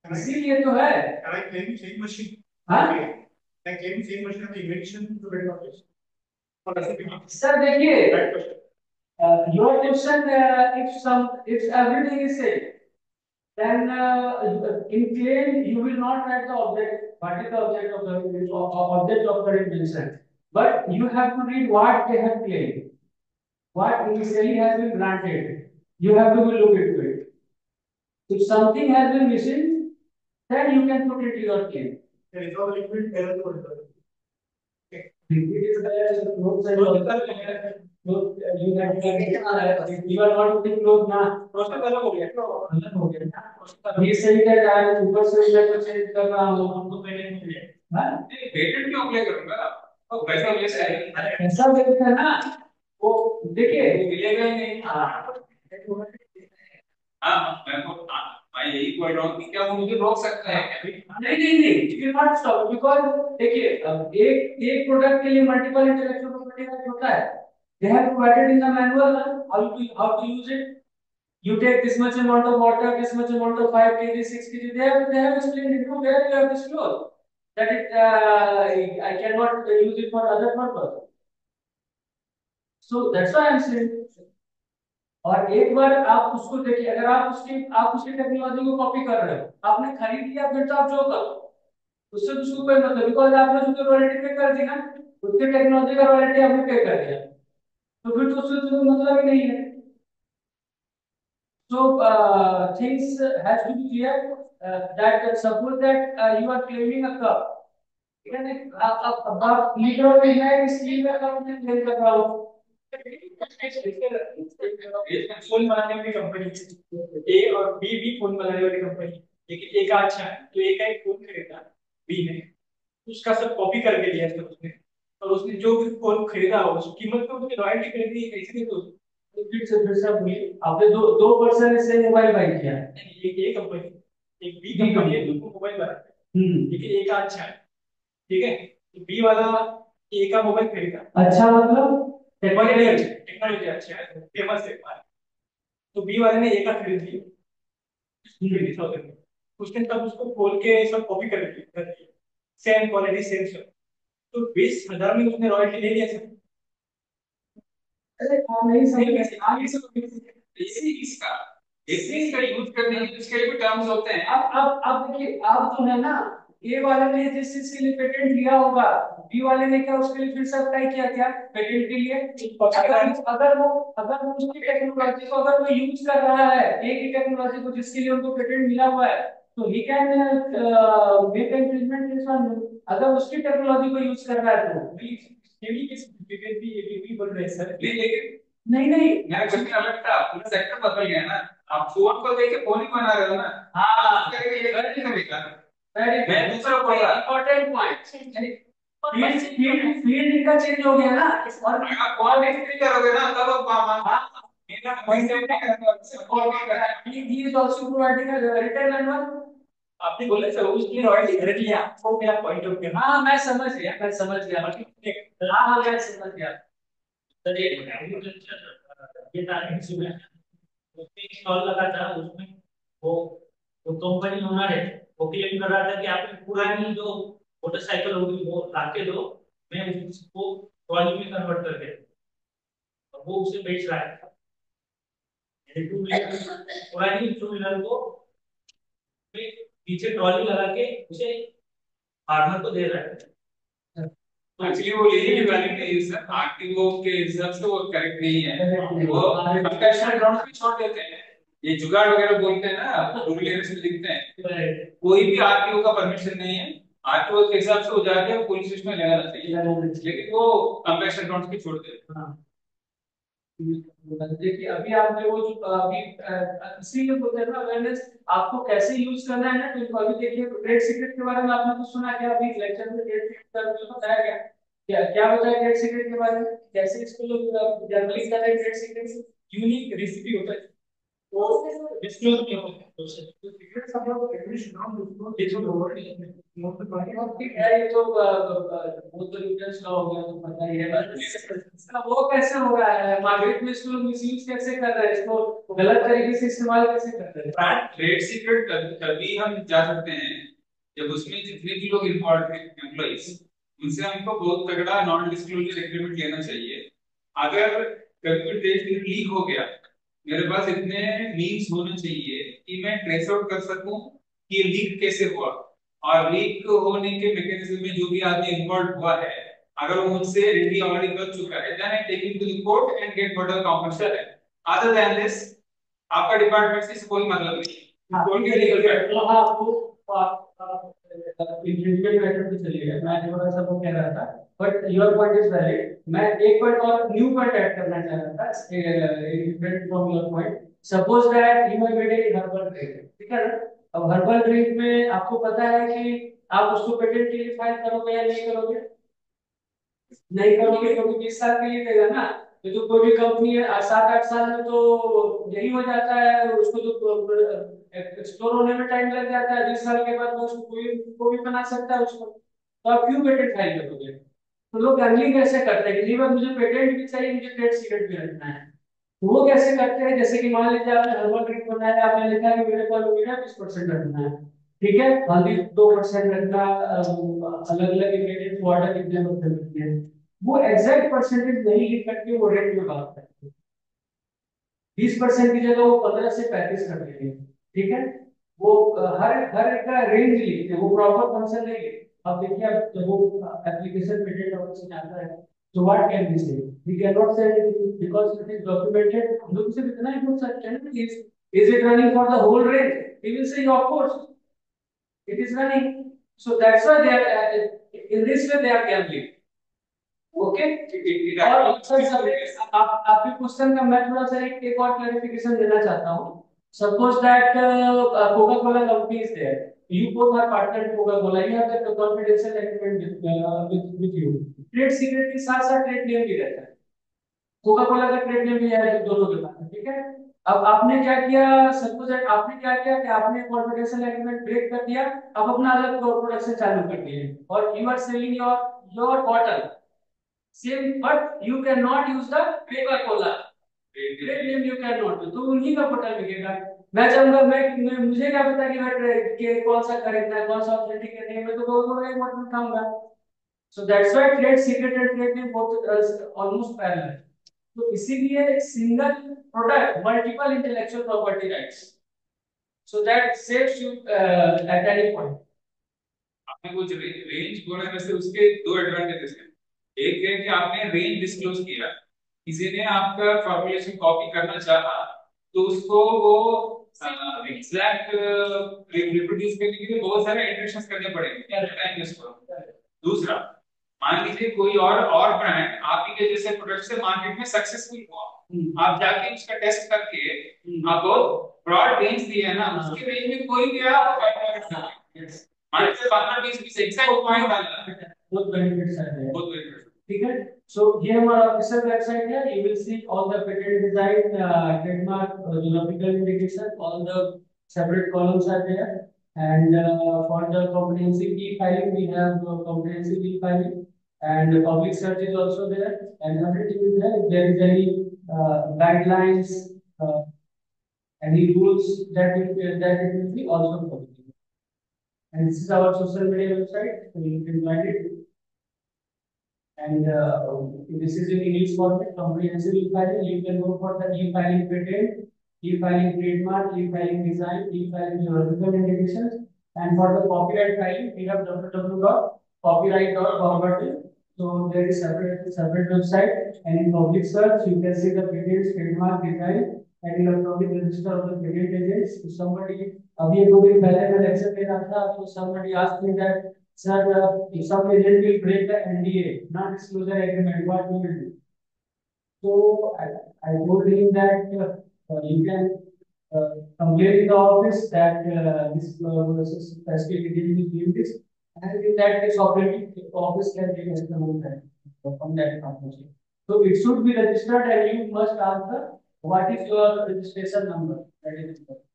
इसीलिए तो है। Can I claim same machine? हाँ, Can I claim same machine as the invention to build knowledge? Sir देखिए, your question, if everything is safe, then in claim you will not write the object. What is the object of the invention? But you have to read what they have claimed, what initially has been granted. You have to look into it. If something has been missing, then you can put it in your claim. There is no liquid error code. Liquid is the clothes and all. You are not putting clothes ना, process अलग हो गया ना। ये सही है यार, ऊपर से मैं चेंज कर रहा हूँ, हमको पेटेंट मिले। हाँ, पेटेंट क्यों अप्लाई करूंगा, तो पैसा वेस्ट है, ऐसा देखते हैं ना, वो देखिए मिलेगा ही नहीं। हाँ, मैं यही बोल रहा हूँ कि क्या वो मुझे रोक सकता है? नहीं, you will not stop, because देखिए, अब एक प्रोडक्ट के लिए मल्टीपल इंटेलेक्चुअल प्रॉपर्टी राइट होता है। They have provided in the manual how to use it. You take this much amount of water, this much amount of 5 kg, 6 kg. They have explained it. No, where you have disclosed that I cannot use it for other purpose. So that's why I am saying. और एक बार आप उसको देखिए, अगर आप उसकी technology को copy कर रहे हो, आपने खरीद लिया, फिर तो आप जो करो उससे तो उसको कोई मतलब, बिकॉज आपने जो रॉयल्टी पे कर दी ना, उसकी टेक्नोलॉजी का रॉयल्टी आपने पे कर दिया, तो फिर तो उससे तो मतलब ही नहीं है। So things has to be clear, that suppose that you are claiming a cup, ठीक है ना, अब लीटर में मैं इसलिए मैं कप में क्लेम कर रहा हूँ। फोन बनाने वाली कंपनी ए और बी भी फोन बनाने वाली कंपनी, लेकिन ए का अच्छा है तो ए का एक फोन खरीदा, बी ने उसका सब कॉपी करके दिया उसने, और उसने जो भी फोन खरीदा हो उस कीमत पे उसने रॉयल्टी खरीदी है, इसलिए तो फिर से बोलिए, आपने दो पर्सन से मोबाइल बाय किया, एक ए कंपनी एक बी कंपनी है, दोनों मोबाइल बनाते हैं, लेकिन ए का अच्छा है, ठीक है, तो बी वाला ए का मोबाइल खरीदा, अच्छा मतलब टेक्नोलॉजी अच्छा है, फेमस है। तो बी वाले ने ए का खरीद लिया, उसने तब उसको खोल के सब कॉपी कर दिया, सेम क्वालिटी सेम सब, तो 20,000 में उसने रॉयल्टी ले लिया सर। अरे हाँ नहीं सही है, आगे से इसी इसका इसी इसका यूज करने के इसके भी टर्म्स होते हैं। अब देखिए, अब जो है ना, ए वाले ने जिस चीज के लिए पेटेंट लिया होगा, बी वाले ने क्या उसके लिए फिर से अप्लाई किया क्या पेटेंट के लिए? अगर वो उसकी टेक्नोलॉजी को अगर वो यूज कर रहा है, ए की टेक्नोलॉजी को जिसके लिए उनको पेटेंट मिला हुआ है, तो he can make infringement case on. अगर उसकी टेक्नोलॉजी को यूज कर रहा है तो ये भी किस भी ये भी बोल रहे हैं सर। लेकिन नहीं नहीं, मेरा क्वेश्चन अलग था, पूरा सेक्टर बदल गया ना। आप फोन को देख के फोन ही बना रहे हो ना। हाँ करके ये करके करेगा। वेरी मैं दूसरा बोल रहा इंपॉर्टेंट पॉइंट, फील्ड का चेंज हो गया ना, और आप कॉल नहीं करोगे ना तब आप हाँ, मेरा पैसे नहीं करेगा, कॉल नहीं करेगा। he is also providing a written manual। आपने बोला सर उसने रॉयल्टी खरीद लिया, वो मेरा पॉइंट ऑफ व्यू। हाँ मैं समझ गया, हाँ हाँ मैं समझ गया सर। ये था इसमें उसने स्टॉल लगा था, उसमें वो वो कंपनी ओनर है, वो क्लेम कर रहा था कि आपने पुरानी जो मोटरसाइकिल होगी वो लाके दो, मैं उसको ट्रॉली में कन्वर्ट करके दूं। और वो उसे बेच रहा है, टू व्हीलर पुरानी टू व्हीलर को पीछे ट्रॉली लगा के उसे फार्मर को दे रहा है। तो एक्चुअली वो यही वैलिड नहीं है सर, आरटीओ के हिसाब से वो करेक्ट नहीं है। वो कंपेशनल ग्राउंड पे छोड़ देते हैं। ये जुगाड़ वगैरह बोलते हैं ना, रूल एरिया में लिखते हैं, कोई भी आरटीओ का परमिशन नहीं है। आरटीओ के हिसाब से वो जाके पुलिस स्टेशन में लगाना चाहिए, लेकिन वो कंपेशनल ग्राउंड पे छोड़ देते हैं। देखिए अभी आपने वो जो अभी इसीलिए बोलते हैं ना अवेयरनेस, आपको कैसे यूज करना है ना। तो अभी देखिए ट्रेड सीक्रेट के बारे में आपने कुछ सुना क्या? अभी लेक्चर में ट्रेड सीक्रेट का जो बताया गया, क्या क्या बताया ट्रेड सीक्रेट के बारे में, कैसे इसको लोग जनरली कर रहे हैं? ट्रेड सीक्रेट यूनिक रेसिपी होता है, वो डिस्क्लोज नहीं होता है, तो सीक्रेट सब लोग एटलीस्ट नाम डिस्क्लोज ये जो वर्ड नोट तो पढ़ेगा ठीक है। ये तो वो तो यूजर्स का हो गया, तो पता ही है, बस इसका वो कैसे हो रहा है मार्केट में, इसको लोग मिसयूज कैसे कर रहे हैं, इसको गलत तरीके से इस्तेमाल कैसे कर रहे हैं। ट्रेड सीक्रेट तभी हम जा सकते हैं जब उसमें जितने भी लोग इन्वॉल्व हैं एम्प्लॉइज, उनसे हमको बहुत तगड़ा नॉन डिस्क्लोजर एग्रीमेंट लेना चाहिए। अगर कभी भी ट्रेड सीक्रेट लीक हो गया, मेरे पास इतने मीन्स होने चाहिए कि मैं ट्रेस आउट कर सकूं कि ये लीक कैसे हुआ, और लीक होने के मैकेनिज्म में जो भी आदमी इन्वॉल्व हुआ है, अगर वो मुझसे रेडी ऑलरेडी कर चुका है, then I take him to the court and get whatever compensation. Other than this आपका डिपार्टमेंट से कोई मतलब नहीं, कोर्ट के लीगल फैक्ट। हाँ आप इंडिविजुअल मैटर पे चलिए, मैं थोड़ा सा वो कह रहा था, but your point is valid. मैं एक पॉइंट और न्यू पॉइंट ऐड करना चाह रहा था different from your point. Suppose that you have made a herbal drink, ठीक है ना? अब हर्बल ड्रिंक में आपको पता है कि आप उसको पेटेंट के लिए फाइल करोगे या नहीं करोगे? नहीं करोगे क्योंकि 20 साल के लिए देगा ना। ये तो कोई भी कंपनी है 7-8 साल में तो यही हो जाता है, उसको तो एक्सप्लोर होने में टाइम लग जाता है। 20 साल के बाद तो उसको कोई भी बना सकता है उसको, तो आप क्यों पेटेंट फाइल करोगे? तो लोग अर्निंग कैसे करते हैं कि भाई मुझे पेटेंट भी चाहिए, मुझे ट्रेड सीक्रेट भी रखना है। तो वो कैसे करते हैं? जैसे कि मान लीजिए आपने हर्बल ड्रिंक बनाया, आपने लिखा कि मेरे को एलोवेरा 20% रखना है, ठीक है, हल्दी 2% रखना, अलग अलग इंग्रेडिएंट्स वाटर कितने परसेंट रखने हैं, वो एग्जैक्ट परसेंटेज नहीं लिख करके वो रेट में बात करते हैं। 20% की जगह वो 15 से 35 कर देंगे, ठीक है। वो हर हर एक का रेंज लिखते हैं, वो प्रॉपर फंक्शन नहीं लिखते। अब देखिए, अब जब वो एप्लीकेशन पेटेंट ऑफिस में आता है, तो what can we say? We can not say anything because it is documented. हम लोग सिर्फ इतना ही बोल सकते हैं ना कि is it running for the whole range? We will say of course it is running, so that's why they are in this way they are gambling, okay। और सर आप आपके क्वेश्चन का मैं थोड़ा सा एक और क्लैरिफिकेशन देना चाहता हूँ। Suppose that Coca Cola company is there, you both are partner in coca cola, you have the confidential agreement with you, trade secret के साथ साथ ट्रेड नेम भी रहता है, कोका कोला का ट्रेड नेम भी है दोनों के पास, ठीक है। अब आपने क्या किया, सपोज आपने क्या किया कि आपने कॉन्फिडेंशियल एग्रीमेंट ब्रेक कर दिया, अब अपना अलग प्रोडक्शन चालू कर दिए, और you are selling your bottle same, but you can not use the Coca Cola, trade name you can not, तो उन्हीं का पता लिखेगा। मैं चाहूंगा मैं मुझे क्या पता कि मैं ट्रेड के कौन सा खरीदना है, कौन सा ऑथेंटिक है, मैं तो बहुत बड़ा मॉडल उठाऊंगा। So that's why trade secret and trade name both almost parallel. तो इसीलिए single product multiple intellectual property rights, so that saves you at any point. आपने कुछ रेंज बोला है, वैसे उसके दो एडवांटेजेस हैं। एक है कि आपने रेंज डिस्क्लोज किया, किसी ने आपका फॉर्मूलेशन कॉपी करना चाहा तो उसको वो एग्जैक्ट रिप्रोड्यूस करने के लिए बहुत सारे इटरेशंस करने पड़ेंगे, क्या बताएंगे उसको। दूसरा, मान लीजिए कोई और ब्रांड आप ही के जैसे प्रोडक्ट से मार्केट में सक्सेसफुल हुआ, आप जाके उसका टेस्ट करके आपको ब्रॉड रेंज दी है ना, उसके रेंज में कोई भी आप मान लीजिए 15-20 एग्जैक्ट पॉइंट डालना है, बहुत बेनिफिट्स है, बहुत बेनिफिट। ठीक है। सो ये हमारा ऑफिशियल वेबसाइट है, you will see all the patent design, trademark, geographical indication, all the separate columns are there, and for the comprehensive e-filing we have comprehensive e-filing, and public search is also there, and everything is there. If there is any guidelines, uh, any rules that it will be also public, and this is our social media website, so you can find it. And this is in English format, comprehensive e-filing. You can go for the e-filing patent, e-filing trademark, e-filing design, e-filing geographical indications. And for the copyright filing, we have www.copyright.gov.in. So there is separate website, and in public search you can see the patents, trademark, design, and electronic register of the patent agents. If somebody अभी एक दो दिन पहले मैं lecture दे रहा था, तो somebody asked me that, sir, if some agent will break the NDA, non-disclosure agreement, what we will do? So I told him that you can complain in the office that this specific agent is doing this, and in that case, office can take action on that from that company. So it should be registered, and you must answer what is your registration number. That is important.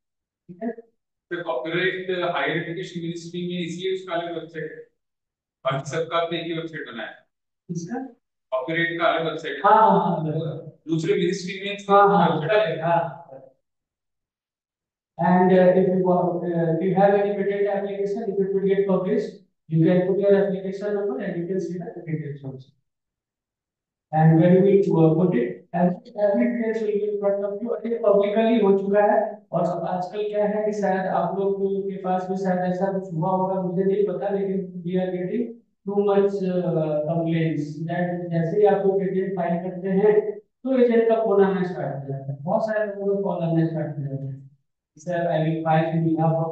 Okay? तो copyright higher education ministry में इसलिए उसका अलग website है, बाकी सबका आपने एक ही वेबसाइट बनाया है। इसका कॉपीराइट का अलग वेबसाइट है, हाँ, दूसरे मिनिस्ट्री में And if you have any patent application, if it will get published, you can put your application number and you can see the details also. And when we put it, every details will be in front of you. ये publicly हो चुका है, और आजकल क्या है कि शायद आप लोग के पास भी शायद ऐसा कुछ हुआ होगा, मुझे नहीं पता, लेकिन we are getting too much complaints that जैसे ही आप लोग पेटेंट फाइल करते हैं तो एजेंट का फोन आना स्टार्ट हो जाता है, बहुत सारे लोगों को कॉल आना स्टार्ट हो जाता है, sir, I will file in behalf of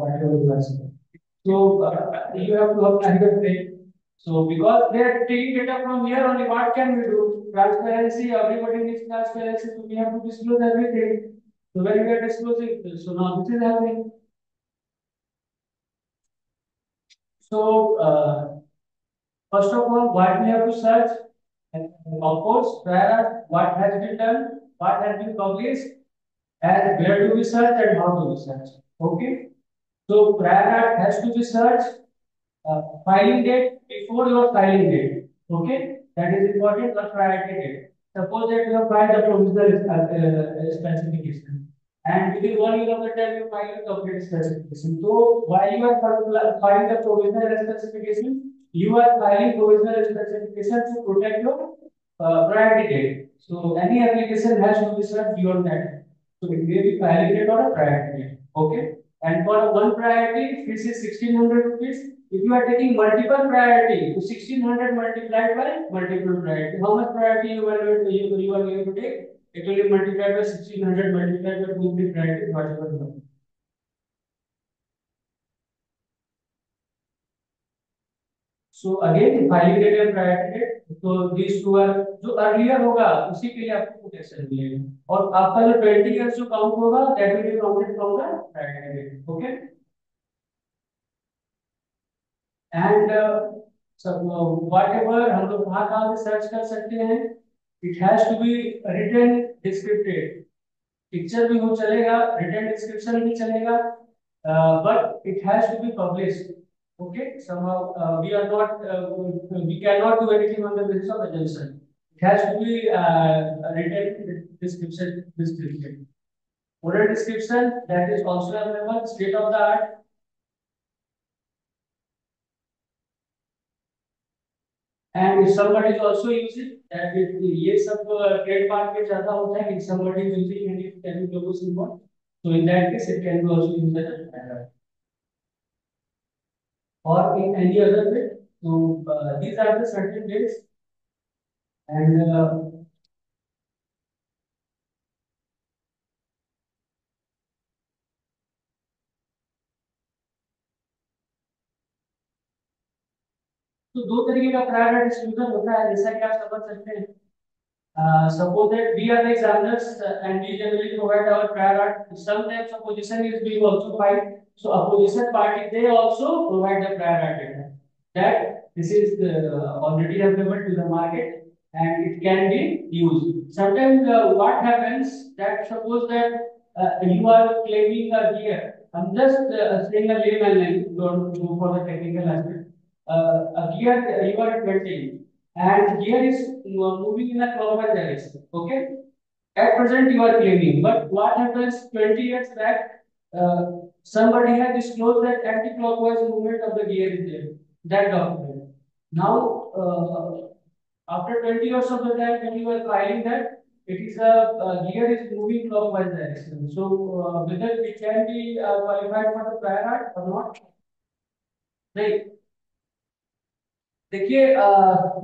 whatever you are saying. So you have to apply the claim. So because they are taking data from here only, what can we do? Transparency, everybody needs transparency, so we have to disclose everything. So when we are disclosing, so now this is happening. So first of all, what we have to search, and of course, prior what has been done, what has been published, and where do we search and how do we search. Okay. So prior art has to be searched, filing date before your filing date. Okay, that is important, the priority date. Suppose that you have filed the provisional specification, and within 1 year of the time you file the complete specification. So while you are filing the provisional specification, you are filing provisional specification to protect your priority date. So any application has to be searched beyond that. So it may be filing date or a priority date. Okay. And for one priority, this is 1600 rupees. If you are taking multiple priority, so 1600 multiplied by multiple priority. How much priority you are going to take? It will be multiplied by 1600 multiplied by 2 priority, whatever you want. So again, filing date and priority date. So these two are जो earlier होगा उसी के लिए आपको protection मिलेगा, और आपका जो 20 years जो काउंट होगा that will be counted from the priority date. Okay. And whatever हम लोग कहाँ से सर्च कर सकते हैं, it has to be written descripted. Picture भी हो चलेगा, written description भी चलेगा, but it has to be published. Okay, somehow we cannot do anything on the basis of assumption. It has to be written description. Oral description that is also available, state of the art. And if somebody is also using that, ये सब trademark पे ज़्यादा होता है. If somebody is using any logos involved, so in that case it can be also used as a standard. Or in any other way. So these are the certain dates, and तो दो तरीके का prior right disclosure होता है, जैसा कि आप समझ सकते हैं. Suppose that we are the examiners and we generally provide our prior art. Sometimes opposition is being also filed, so opposition party they also provide the prior art data. That this is already available to the market and it can be used. Sometimes what happens that suppose that you are claiming a gear. I'm just saying a layman name, don't go for the technical aspect. A gear you are inventing and gear is moving in a clockwise direction. Okay, at present you are claiming, but what happens 20 years back? Somebody has disclosed that anti-clockwise movement of the gear is there. That document. Now, after 20 years of the time when you are filing that, it is a gear is moving clockwise direction. So whether it can be qualified for the prior art or not, right? देखिए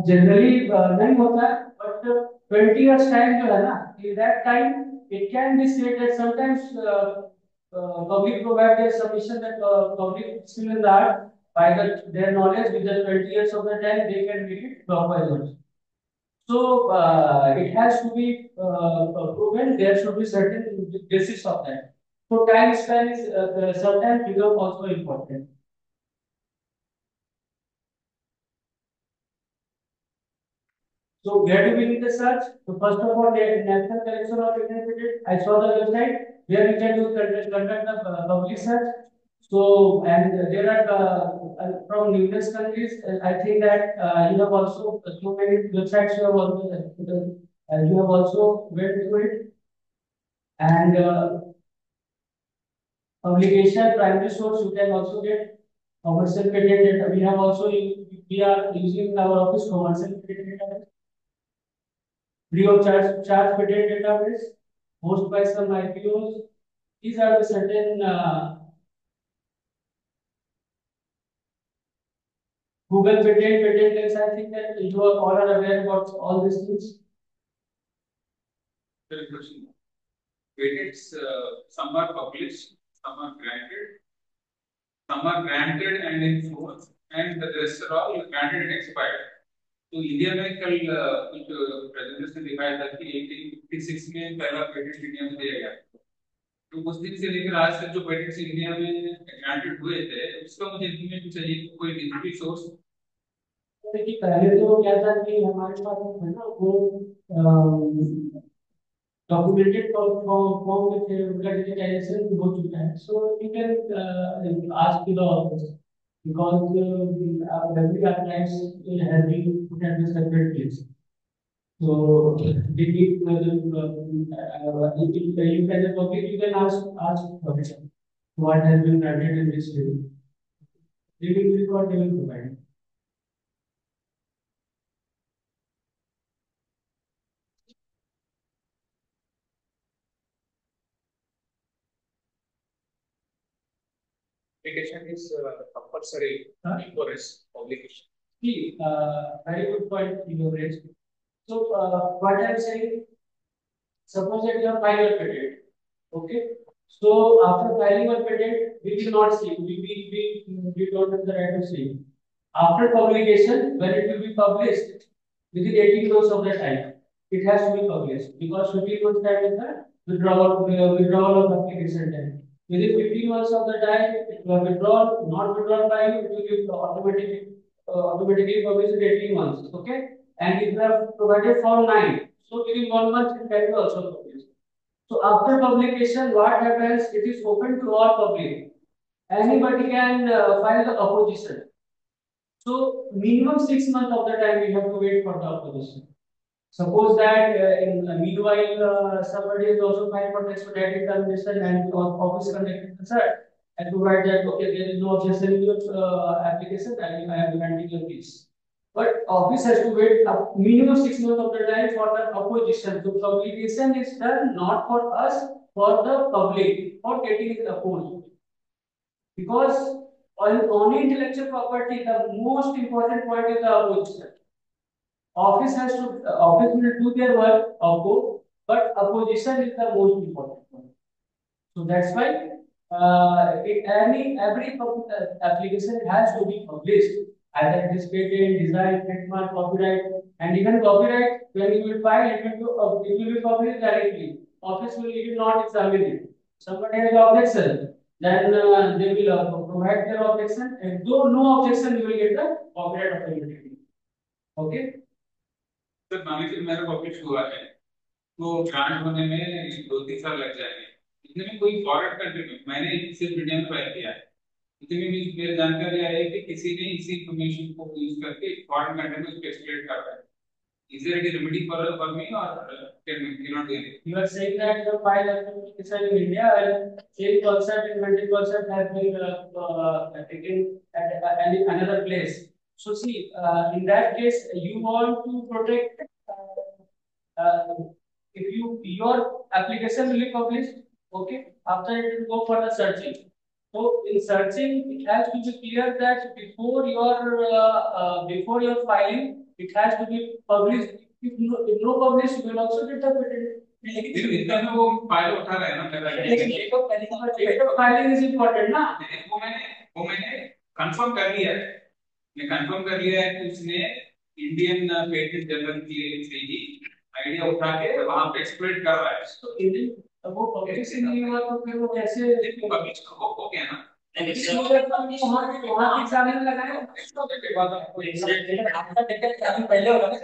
generally नहीं होता है, but 20 years time जो है ना, in that time it can be said that sometimes public provide their submission that public still in that by their knowledge within 20 years of the time they can make it clockwise also. So it has to be proven. There should be certain basis of that. So time span is sometimes become also important. So where do we need the search? So first of all, there is National Collection of Identity. I saw the website where we can do conduct the public search. So and there are from numerous countries. I think that you have also so many websites you have also went through it. And publication primary source you can also get commercial patent data. We have also we are using in our office commercial patent data. Free of charge patent database, hosted by some IPOs. These are the certain Google patent links. I think that you are all are aware about all these things. Patents, some are published, some are granted and in force, and the rest are all granted and expired. तो India में कल कुछ presentation दिखाया था कि 1856 में पहला patent India में दिया गया. तो उस दिन से लेकर आज तक जो पेटेंट्स इंडिया में ग्रांटेड हुए थे उसका मुझे इंफॉर्मेशन चाहिए, कोई डिजिटल सोर्स. देखिए पहले तो क्या था कि हमारे पास है ना वो documented form with उनका digitization हो चुका है. So you can ask to the office because every archives has been put at a separate place. So they need you can public you can ask for it. What has been granted in this field. They will record, they will provide. Application is compulsory for its publication. See, very good point you raised. So what I am saying, suppose that you have filed a patent, okay? So after filing a patent, we will not see. We don't have the right to see. After publication, when it will be published, within 18 months of the time, it has to be published because 15 months time is the withdrawal of application time. Within 15 months of the time, withdrawn, not withdrawn by you, it will be automatically published in 18 months. Okay, and if you have provided form 9, so within 1 month it can be also published. So after publication, what happens? It is open to all public. Anybody can file the opposition. So minimum 6 months of the time we have to wait for the opposition. Suppose that meanwhile somebody is also filed for expedited termination and office conducted the search and provide that okay there is no objection in your application and I am demanding your case. But office has to wait a minimum 6 months of the time for the opposition. So publication is done not for us, for the public, for getting it opposed. Because on intellectual property, the most important point is the opposition. Office will do their work, of course, but opposition is the most important one. So that's why every application has to be published, either it is patent, design, trademark, copyright, and even copyright. When you will file, it will be published directly. Office will not examine it. Somebody has objection, then they will provide their objection, and though no objection, you will get the copyright authority. Okay. Sir मान लीजिए मेरा publish हुआ है तो grant होने में 2-3 साल लग जाएंगे। इतने में कोई फॉरेन कंट्री में मैंने सिर्फ इंडिया में फाइल किया है, इतने में मेरी जानकारी आई है कि किसी ने इसी इंफॉर्मेशन को यूज करके फॉरेन कंट्री में उसको एक्सप्लोइट कर रहा है। Is there any remedy for me or cannot do it? You are saying that the file application in India and same concept and mental concept has been taken at another place. So see, in that case, you want to protect. If your application will be published, okay. After it will go for the searching. So in searching, it has to be clear that before your filing, it has to be published. If no published, you will also get the patent. लेकिन इतना में वो file उठा रहा है ना मेरा। लेकिन date of filing is important ना। वो मैंने कंफर्म कर लिया है। मैं कंफर्म कर लिया है कि उसने इंडियन पेटेंट जनरल से ही आइडिया उठा के वहां पे एक्सप्लोइट कर रहा है। तो इंडियन वो पब्लिश नहीं हुआ तो फिर वो कैसे पब्लिश हो गया ना? वहाँ एग्जामिन लगाए के बाद आपको आपका डेटा एग्जामिन पहले होगा ना।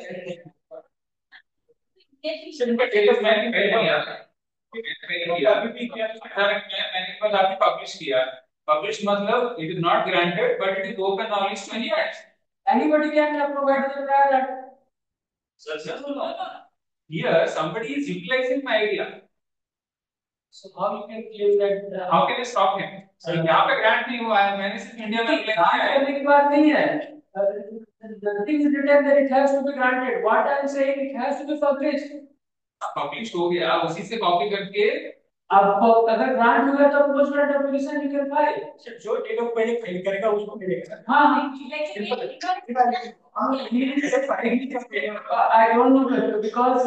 सिंपल डेटा मैंने पहले किया मैंने बस आपने पब्लिश किया। पब्लिश मतलब it is not granted but it is open knowledge to anybody can provide the data. Sir, here somebody is utilizing my idea. So how you can claim that? How can I stop him? So यहाँ पे grant नहीं हुआ है, मैंने सिर्फ India में grant करने की बात नहीं है। Nothing is written that it has to be granted. What I am saying, it has to be published. Published हो गया, उसी से कॉपी करके अब अगर ग्रांट हुआ तो post grant application you can file. जो डेट ऑफ पहले फाइल करेगा उसको मिलेगा। हाँ I don't know because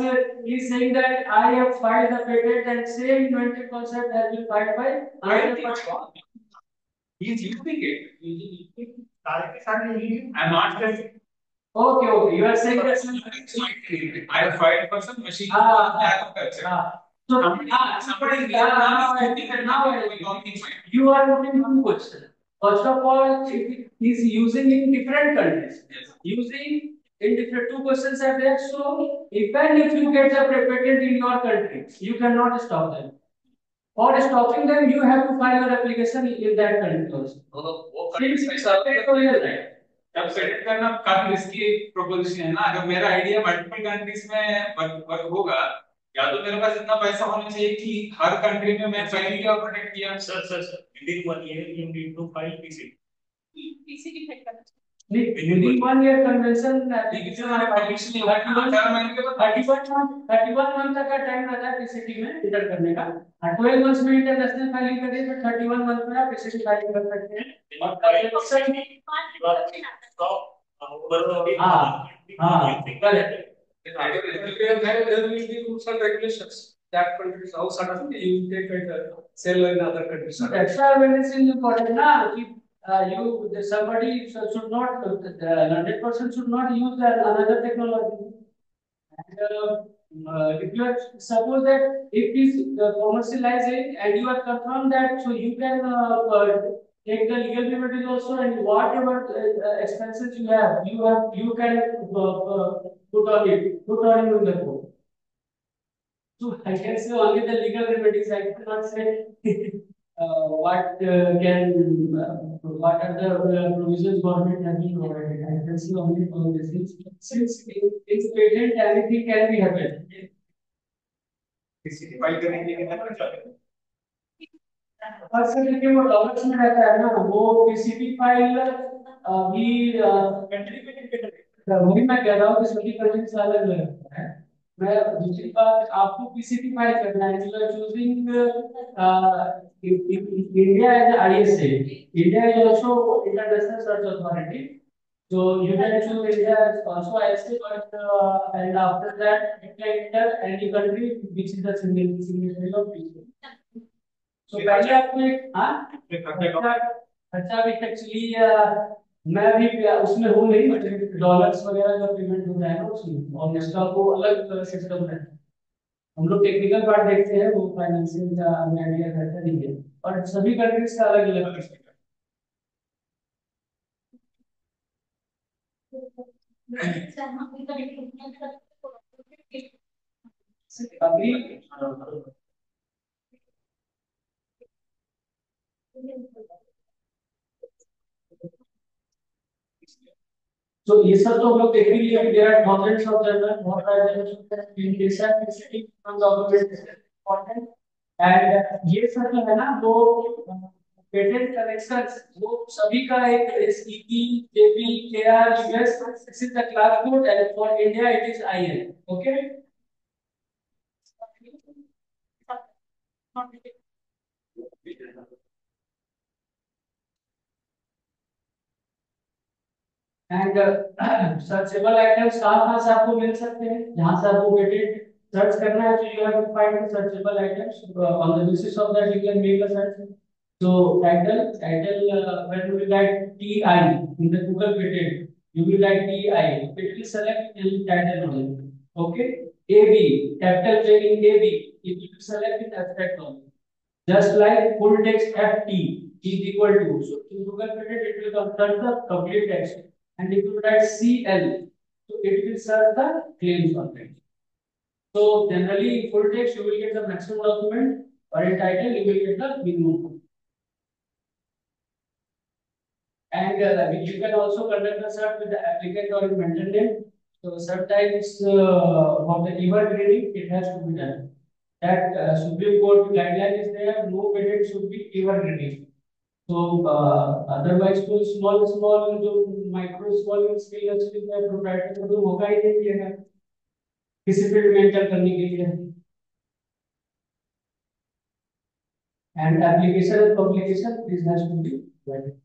he is saying that I have filed the patent and same inventive concept has been filed by another person. He is using it. I'm not saying. Okay, you are saying that I have filed for some machine. So somebody you are putting two questions. First of all, it is using in different countries. Yes. Using in different two questions are there. So even if you get the patent in your country, you cannot stop them. For stopping them, you have to file your application in that country also. Since it's a territorial right. तब patent करना काफी risky proposition है ना। अगर मेरा idea multiple countries में work होगा, या तो मेरे पास इतना पैसा होना चाहिए कि हर कंट्री में मैं फाइल किया और प्रोटेक्ट किया। Sir Indian 1 year you need to file PC की फाइल करना within 1 year convention पब्लिश नहीं हुआ, 4 महीने के बाद 31 month तक का टाइम रहता है पीसीटी में रिटर्न करने का। 12 months में इंटरनेशनल फाइलिंग करिए तो 31 month में आप पीसीटी फाइलिंग कर सकते हैं। और there will be rules and regulations that countries how suddenly you take it sell in other countries. Extra awareness is important ना कि somebody should not 100% should not use another technology. And if you are suppose that if it is commercializing and you are confirmed that so you can take the legal remedies also and whatever expenses you can put on it in the court. So I can say only the legal remedies. I cannot say what can what are the provisions government has been provided. I can see only on this is since it's patent anything can be happen. किसी file करने के लिए कितना खर्चा है? Sir देखिए वो dollars में रहता है ना वो पीसीबी फाइल अभी कंट्री पे डिपेंड है। वही मैं कह रहा हूँ कि सभी कंट्रीज का अलग अलग होता है। मैं दूसरी बात आपको पीसीबी फाइल करना है you are choosing India as ISA India is also international search authority so you can choose India as also ISA but and after that you can enter any country which is the signatory of PCB. So पहले आपको एक खर्चा भी actually मैं भी उसमें हूँ नहीं बट डॉलर्स वगैरह का पेमेंट होता है ना उसमें और इसका वो अलग सिस्टम है हम लोग टेक्निकल पार्ट देखते हैं वो फाइनेंशियल का आइडिया रहता नहीं है और सभी कंट्रीज का अलग अलग अभी तो ये सब तो हम लोग देख ही लिए कि there are thousands of journal what are the indication visiting from government important and ये सब जो है ना वो पेटेंट कलेक्शंस वो सभी का एक SEP JP KR US this is the class code and for India it is IN okay and searchable items कहाँ से आपको मिल सकते हैं जहाँ से आपको पेटेंट सर्च करना है तो you have to find searchable items on the basis of that you can make a search so title when you will write ti in the google patent you will write ti it will select in title only okay ab capital j in ab it will select in abstract only just like full text ft is equal to so in google patent it will consult the complete text and if you write cl so it will search the claims content so generally in full text you will get the maximum document or in title you will get the minimum and you can also conduct the search with the applicant or inventor name so sometimes for the evergreening it has to be done that supreme court guideline is there no patent should be evergreening so otherwise तो small जो micro small scale है proprietary तो होगा ही नहीं है किसी field में enter करने के लिए and application and publication this has to be valid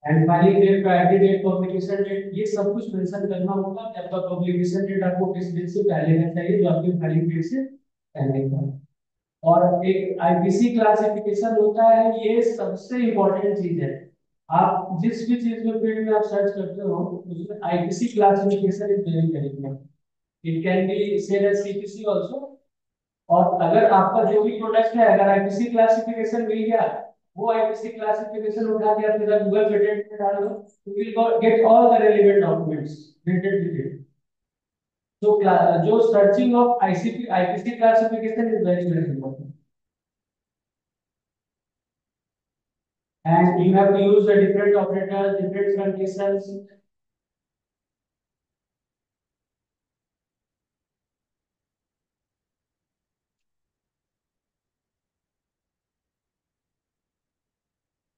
and filing date priority date publication date ये सब कुछ मेंशन करना होगा कि आपका publication date आपको किस दिन से पहले का चाहिए जो आपकी filing date से पहले का और एक आईपीसी क्लासिफिकेशन होता है ये सबसे इम्पोर्टेंट चीज है आप जिस भी चीज में फील्ड में आप सर्च करते हो उसमें IPC classification is very very important it can be said as CPC also और अगर आपका जो भी प्रोडक्ट है अगर आईपीसी क्लासिफिकेशन मिल गया वो आईपीसी क्लासिफिकेशन उठा के अपने गूगल पेटेंट में डाल दो you will get all the relevant documents related with it so जो searching of ICP IPC classification is very very important and you have to use the different operators different conditions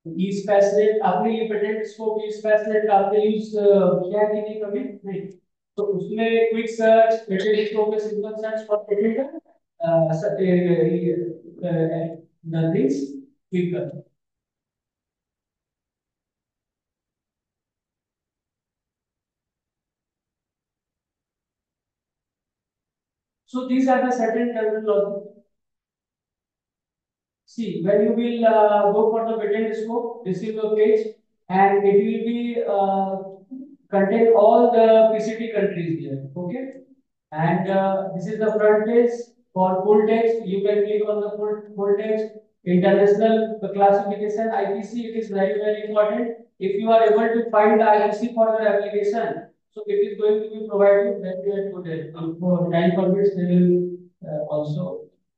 E specific आपने ये patent scope ई specific आपने use किया कि नहीं कभी नहीं तो उसमें क्विक सर्च पेटेंट स्कोप में simple search for patent nothings quick so these are the certain terminology see when you will go for the patent scope this is the page and it will be contain all the PCT countries here okay and this is the front page for full text you can click on the full text international classification IPC it is very important if you are able to find the IPC for the application so it is going to be provided very good for time permits they will also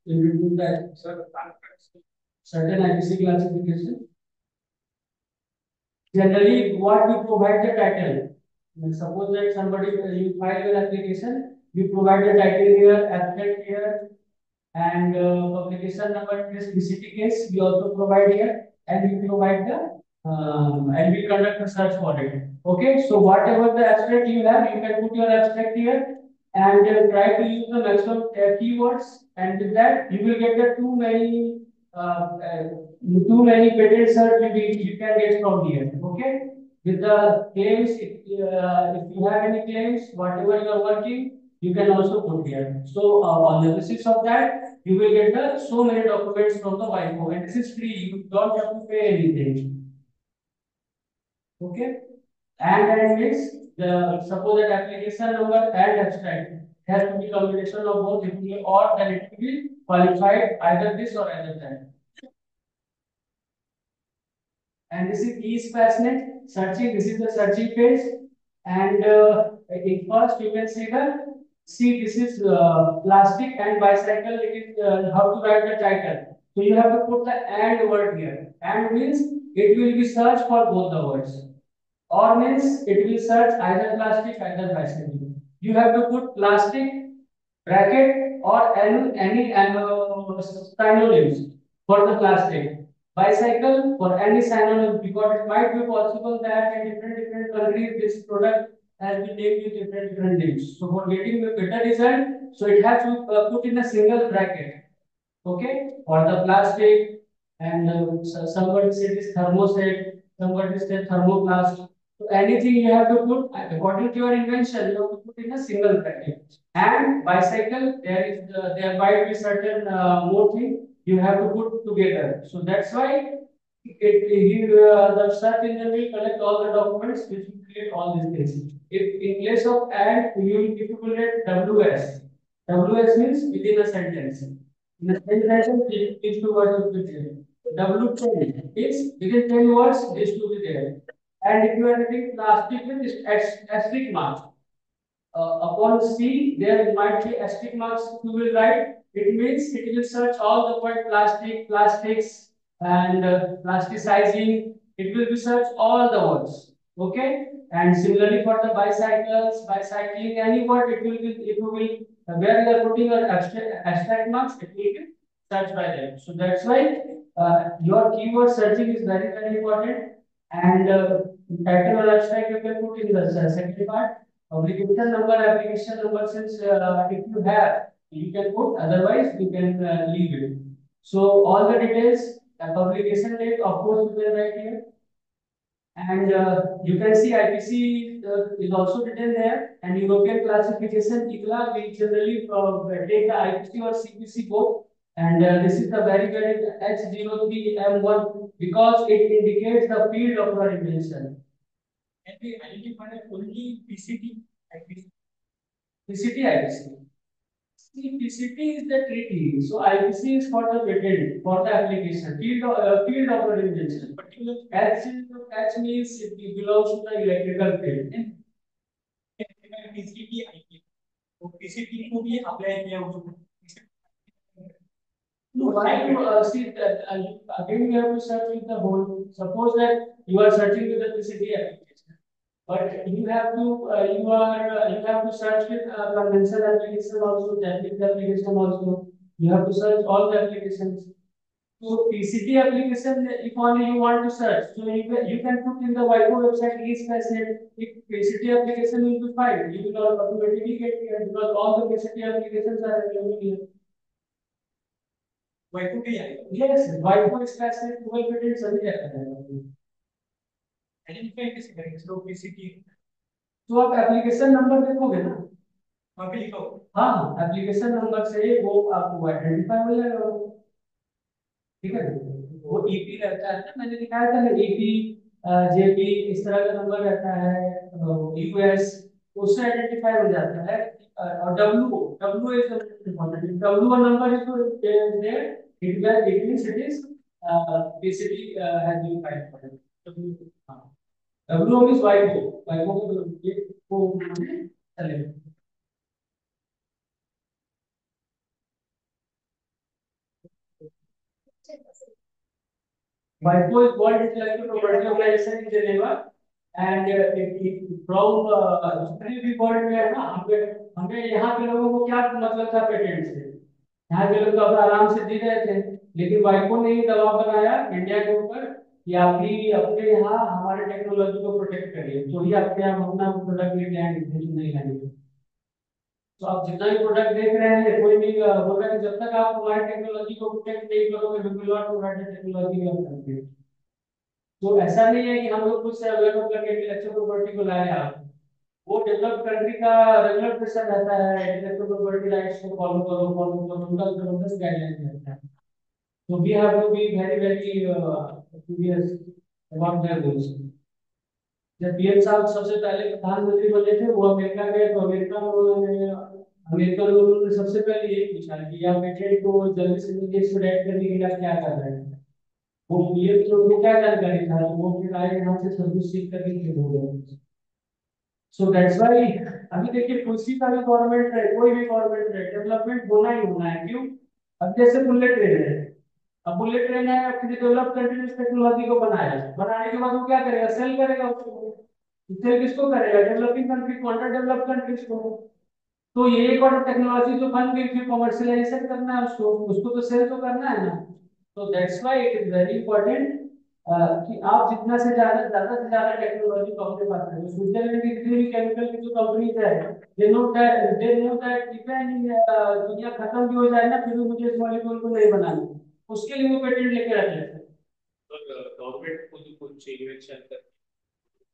introduce that. Sir, certain IPC classification. Generally, what we provide the title. Suppose that somebody you file your application, we provide the title here, abstract here, and publication number in this PCT case we also provide here, and we provide the and we conduct a search for it. Okay, so whatever the abstract you have, you can put your abstract here and try to use the maximum keywords, and with that you will get the too many patent search you can get from here. Okay, with the claims, if you have any claims, whatever you are working, you can also put here. So on the basis of that, you will get the so many documents from the WIPO, and this is free. You don't have to pay anything. Okay, and then next, the suppose that application number and abstract has to be combination of both, it will, or then it will be qualified either this or either that. And this is e-SpaceNet searching. This is the searching page, and in first you can see this is plastic and bicycle. It is how to write the title. So you have to put the and word here. And means it will be search for both the words, or means it will search either plastic either bicycle. You have to put plastic bracket or any synonyms for the plastic. Bicycle for any synonym, because it might be possible that in different countries this product has been named with different names. So for getting the better result, so it has to put in a single bracket. Okay, for the plastic, and somebody said is thermoset, somebody said thermoplast. So anything you have to put according to your invention, you have to put in a single bracket. And bicycle, there might be certain more thing you have to put together. So that's why the search engine will collect all the documents which will create all these things. If in place of and, you will get WS. WS means within a sentence. In the same sentence, these two words will be there. W10 is within 10 words, these two will be there. And if you are writing plastic with asterisk marks, upon C, there might be asterisk marks you will write. It means it will search all the word plastic, plastics, and plasticizing. It will be search all the words. Okay. And similarly for the bicycles, bicycling, any word it will where you are putting your abstract marks, it will be searched by them. So that's why your keyword searching is very important. And title or abstract you can put in the second part. Application number, since if you have, you can put, otherwise you can leave it. So all the details, publication date, of course, you can write here. And you can see IPC is also written there, and European classification ICLA, we generally take the IPC or CPC both. And this is the very H03M1 because it indicates the field of your invention. And we identify only PCT, IPC. PCT, IPC. See, PCT is the treaty. So IPC is for the patent, for the application, field of your invention. Particular H means it belongs to the electrical field. And PCT, IPC. So PCT को भी apply किया उसको. No, why you see that again you have to search with the whole. Suppose that you are searching with the PCT application, but you have to you have to search with conventional application also, Japanese application also. You have to search all the applications. So PCT application, if only you want to search, so you can put in the WIPO website e-SpaceNet. If PCT application will be fine, you will automatically get here because all the PCT applications are available here. WIPO भी आएगा. Yes, WIPO SpaceNet Google patent सभी रहता है. Identify कैसे करेंगे इसको PCT? तो आप एप्लीकेशन नंबर देखोगे ना, वहाँ पे लिखो. हाँ, एप्लीकेशन नंबर से वो आपको आइडेंटिफाई हो जाएगा. ठीक है, वो ईपी रहता है ना, मैंने दिखाया था ना, ईपी जेपी इस तरह का नंबर रहता है, ईपीएस, उससे आइडेंटिफाई हो जाता है. और W is important. W number is there, it means it is basically has been filed for it. W means WIPO को चलेगा. WIPO is World Intellectual Property Organization in Geneva, and from जितने भी world में है ना, हमें यहाँ के लोगों को क्या मतलब था पेटेंट से? यहाँ के लोग तो अपना आराम से जी रहे थे, लेकिन वाइपो ने ही दबाव बनाया इंडिया के ऊपर कि आप भी अपने यहाँ हमारे टेक्नोलॉजी को प्रोटेक्ट करिए, तो ही आपके यहाँ अपना प्रोडक्ट लेके आएंगे, नहीं आएंगे। तो आप जितना भी प्रोडक्ट देख रहे हैं, कोई भी बोल रहा है कि जब तक आप हमारी टेक्नोलॉजी को प्रोटेक्ट नहीं करोगे, we will not provide the technology we are करते। तो ऐसा नहीं है कि हम लोग खुद से अवेलेबल करके इंटेलेक्चुअल प्रॉपर्टी को लाए आप, वो डेवलप्ड कंट्री का रेगुलर प्रेशर रहता है, इंटेलेक्चुअल प्रॉपर्टी राइट्स को फॉलो करो, उनका जबरदस्त गाइडलाइन रहता है। तो we have to be very very curious about their rules. जब पीएम साहब सबसे पहले प्रधानमंत्री बने थे, वो अमेरिका गए, तो अमेरिका में उन्होंने अमेरिकन लोगों ने सबसे पहले यही पूछा कि आप पेटेंट को जल्दी से जल्दी एक्सपेडाइट करने के लिए क्या कर रहे हैं। वो पीएम तो उनको क्या जानकारी था, तो वो फिर आए यहाँ से सब कुछ सीख करके फिर हो गए। सो दैट्स व्हाई अभी देखिए कुर्सी का भी गवर्नमेंट है, कोई भी गवर्नमेंट है, डेवलपमेंट होना ही होना है। क्यों? अब जैसे बुलेट ट्रेन है, अब बुलेट ट्रेन है, फिर डेवलप कंट्री ने टेक्नोलॉजी को बनाया, बनाने के बाद वो क्या करेगा, सेल करेगा उसको। सेल किसको करेगा? डेवलपिंग कंट्री को, अंडर डेवलप कंट्रीज को। तो ये एक और टेक्नोलॉजी जो बन गई, फिर कमर्शियलाइजेशन करना है उसको, उसको तो सेल तो करना है ना। तो that's why it is very important कि आप जितना से ज्यादा टेक्नोलॉजी को अपने पास रखें। स्विट्जरलैंड की जितनी भी केमिकल की जो कंपनीज है, दे नो दैट इवन दुनिया खत्म भी हो जाए ना, फिर भी मुझे इस मॉलिक्यूल को नहीं बनाना, उसके लिए वो पेटेंट लेके रख लेते हैं। गवर्नमेंट को जो कुछ इन्वेंशन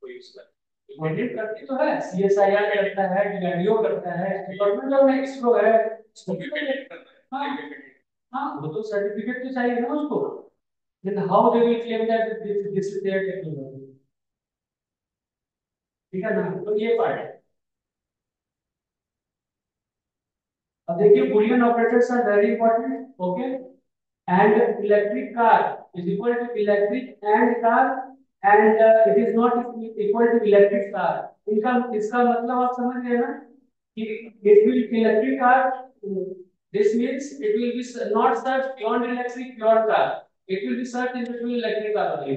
कोई उसका ऑडिट करती तो है, सीएसआईआर करता है, डीआरडीओ करता है, गवर्नमेंट ऑफ मेक्सिको है। हाँ हाँ, वो तो सर्टिफिकेट तो चाहिए ना उसको। then how they will claim that this is their technology? ठीक है ना, तो ये पार्ट है। अब देखिए Boolean operators are very important, okay. And electric car is equal to electric and car, and it is not equal to electric car. इनका इसका मतलब आप समझ गए ना कि it will electric car, this means it will be not search beyond electric pure car, it will be search in between electric car only,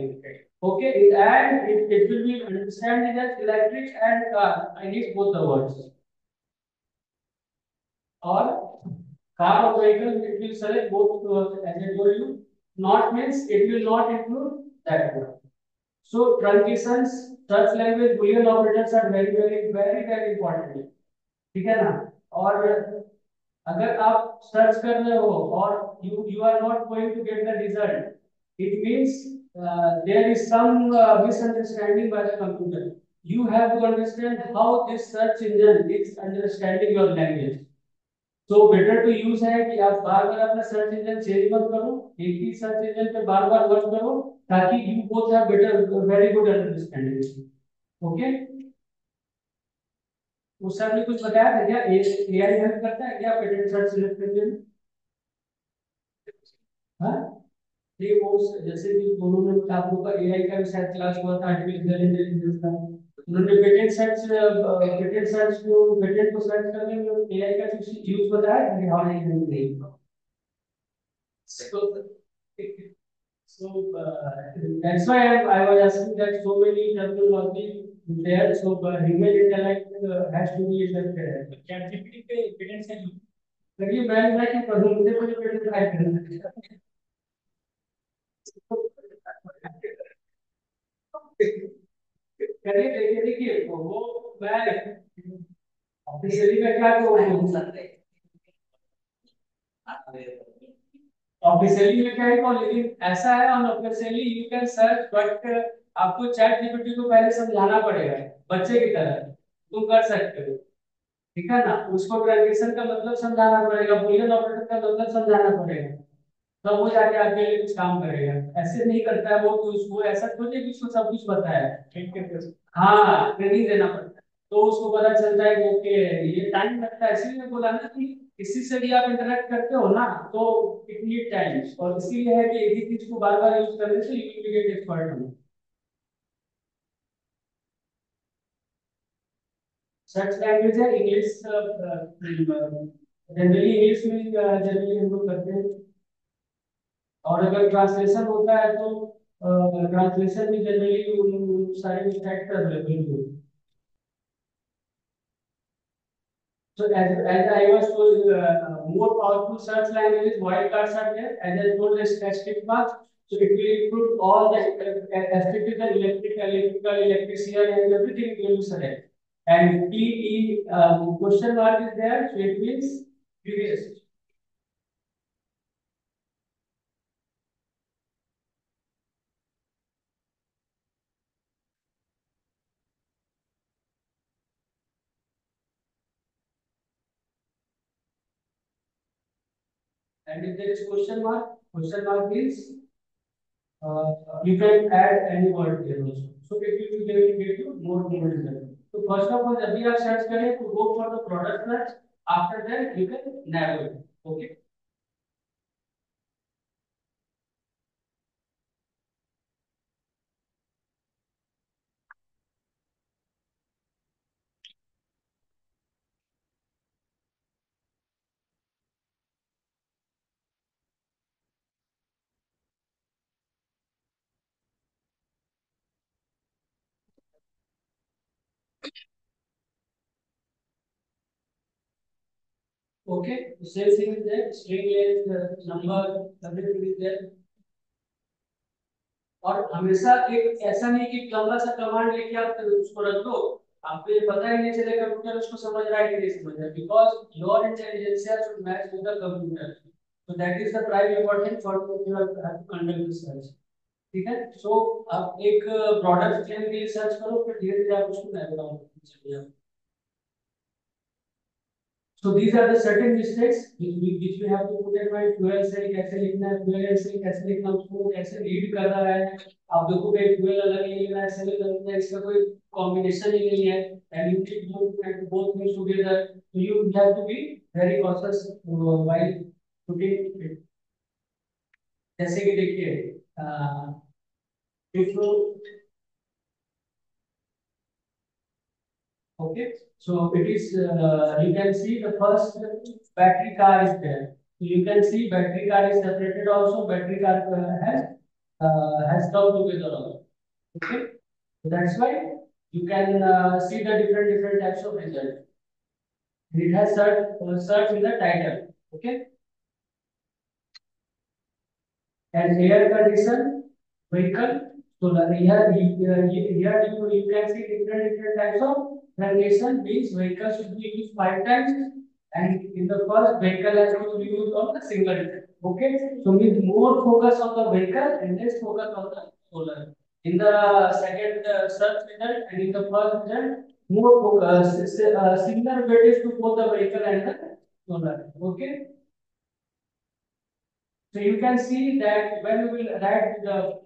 okay, and it will be understand that electric and car, I need both the words, or car or vehicle it will select both as I told you, not means it will not include that word. So truncations, search language, boolean operators are very very very very important, ठीक है ना। और अगर आप search कर रहे हो और you are not going to get the result, it means there is some misunderstanding by the computer. You have to understand how this search engine is understanding your language. So better to use है कि आप बार बार अपना search engine change मत करो, एक ही search engine पे बार बार work करो, ताकि you both have better very good understanding, okay। उस सर ने कुछ बताया था क्या, एआई हेल्प करता है क्या पेटेंट सर्च सिलेक्ट करने में? हाँ, ये वो जैसे कि उन्होंने आप लोग का एआई का भी शायद क्लास हुआ था, आर्टिफिशियल इंटेलिजेंस का, उन्होंने पेटेंट को सर्च करने में एआई का कुछ यूज बताया कि हाँ नहीं। So that's why I was asking that so many terminology there, so human intellect has to be accepted. ChatGPT पे पेटेंट से करिए, मैं क्या करूँ, मुझे कोई पेटेंट ट्राई करना करिए, देखिए देखिए वो मैं ऑफिशियली मैं क्या कहूँ, ऑफिशियली में क्या है, लेकिन ऐसा है unofficially you can search, but आपको चैट जीपीटी को पहले समझाना पड़ेगा, बच्चे की तरह तुम कर सकते हो, ठीक है ना। उसको ट्रांजेक्शन का मतलब समझाना पड़ेगा, बुलियन ऑपरेटर का मतलब समझाना पड़ेगा, तब वो जाके आपके लिए कुछ काम करेगा। ऐसे नहीं करता है वो, तो उसको ऐसा थोड़ी कि उसको सब कुछ पता है, हाँ ट्रेनिंग देना पड़ता है, तो उसको पता चलता है कि ओके ये टाइम लगता है। इसीलिए बोला ना कि किसी से भी आप इंटरेक्ट करते हो ना, तो इट नीड टाइम, और इसीलिए है कि एक ही चीज को बार बार यूज करने से यू विल गेट एक्सपर्ट होना। सर्च लैंग्वेज है इंग्लिश, जनरली इंग्लिश में जनरली हम लोग करते हैं, और अगर ट्रांसलेशन होता है तो ट्रांसलेशन में जनरली सारे फैक्ट अवेलेबल हो. So as I was told, more powerful search languages, wildcards are there. As I told, the statistic marks. So it will include all the aesthetical, electrical, electrician, and everything will be select. And PE question mark is there, so it means curious. And if there is question mark means you can add any word here also. So it will give you more result. So first of all, जब भी आप search करें to go for the product search. After that, you can narrow it. Okay. Okay. The same thing is there. String length, number, everything is there. और हमेशा एक ऐसा नहीं कि लंबा सा कमांड लेके आप उसको रख दो. आपको ये पता ही नहीं चलेगा कंप्यूटर उसको समझ रहा है कि नहीं समझ रहा. Because your intelligence should match with the computer. So that is the prime important for you have to conduct the search. ठीक है. So आप एक प्रोडक्ट क्लेम के लिए सर्च करो, फिर धीरे धीरे आप उसको नैरो डाउन करते चलिए. So these are the certain mistakes which we have to put in mind. Fuel cell कैसे लिखना है, fuel cell कैसे लिखना है, उसको कैसे रीड कर रहा है. आप देखोगे fuel अलग नहीं लिखना है, cell अलग लिखना है, इसका कोई combination ही नहीं है. And you need to both things together. So you have to be very cautious while putting it. जैसे कि देखिए, if okay, so it is you can see the first battery car is there. So you can see battery car is separated also. Battery car has come together also. Okay, so that's why you can see the different types of result. It has search in the title. Okay, and air condition vehicle. So here you can see different types of translation. Means vehicle should be used 5 times, and in the first vehicle has to be used on the single. Okay, so means more focus on the vehicle and less focus on the solar. In the second search result and in the first result, more focus similar weightage to both the vehicle and the solar. Okay. So you can see that when you will write the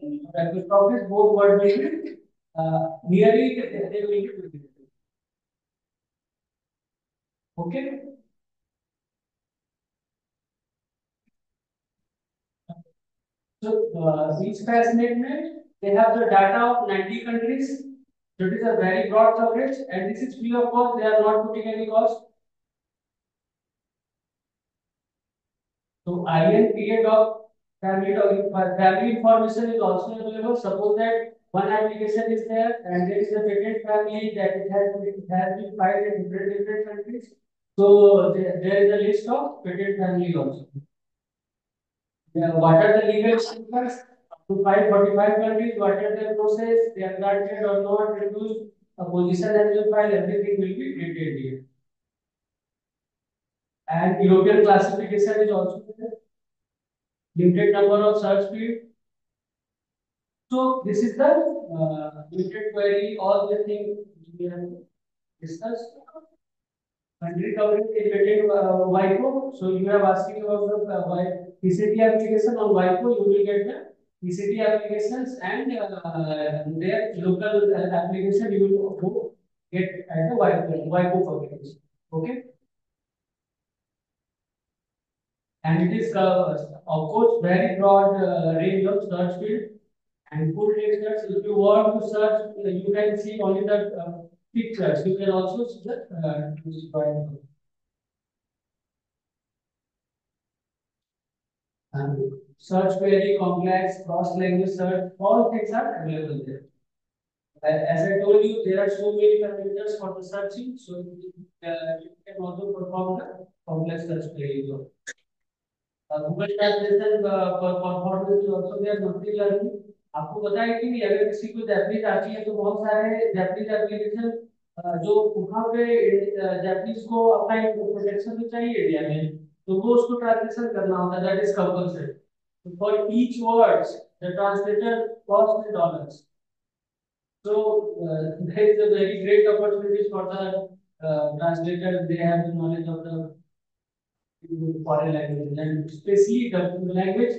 topic, both word will be nearly they will be together. Okay. So each fascinatement, they have the data of 90 countries. So it is a very broad coverage, and this is free of cost. They are not putting any cost. So INPA doc family information is also available. Suppose that one application is there and there is a patent family that it has been filed in different countries. So there is a list of patent family also. What are the legal statements? Up to 545 countries, what are their process? They are granted or not, reduced, a position has been filed, everything will be detailed here. And European classification is also there. Limited number of search fields. So this is the limited query, all the things we have discussed. Country coverage is related WIPO. So you have asking about the PCT application on WIPO, you will get the PCT applications and their local application you will go get at the WIPO publication. Okay. And it is of course very broad range of search field. And full text search, if you want to search, you can see only the pictures. You can also see the search query, complex, cross-language search, all things are available there. As I told you, there are so many parameters for the searching, so you can also perform the complex search query. Google Translation performance is also there, machine learning. आपको पता है कि अगर किसी को Japanese आती है तो बहुत सारे जापानीज एप्लीकेशन जो वहाँ पे जापानीज को अपना प्रोटेक्शन तो चाहिए इंडिया में, तो वो उसको ट्रांसलेशन करना होता है, that is compulsory. For each words the translator cost in dollars. So there is a very great opportunity for the translator. They have the knowledge of the foreign language and especially the language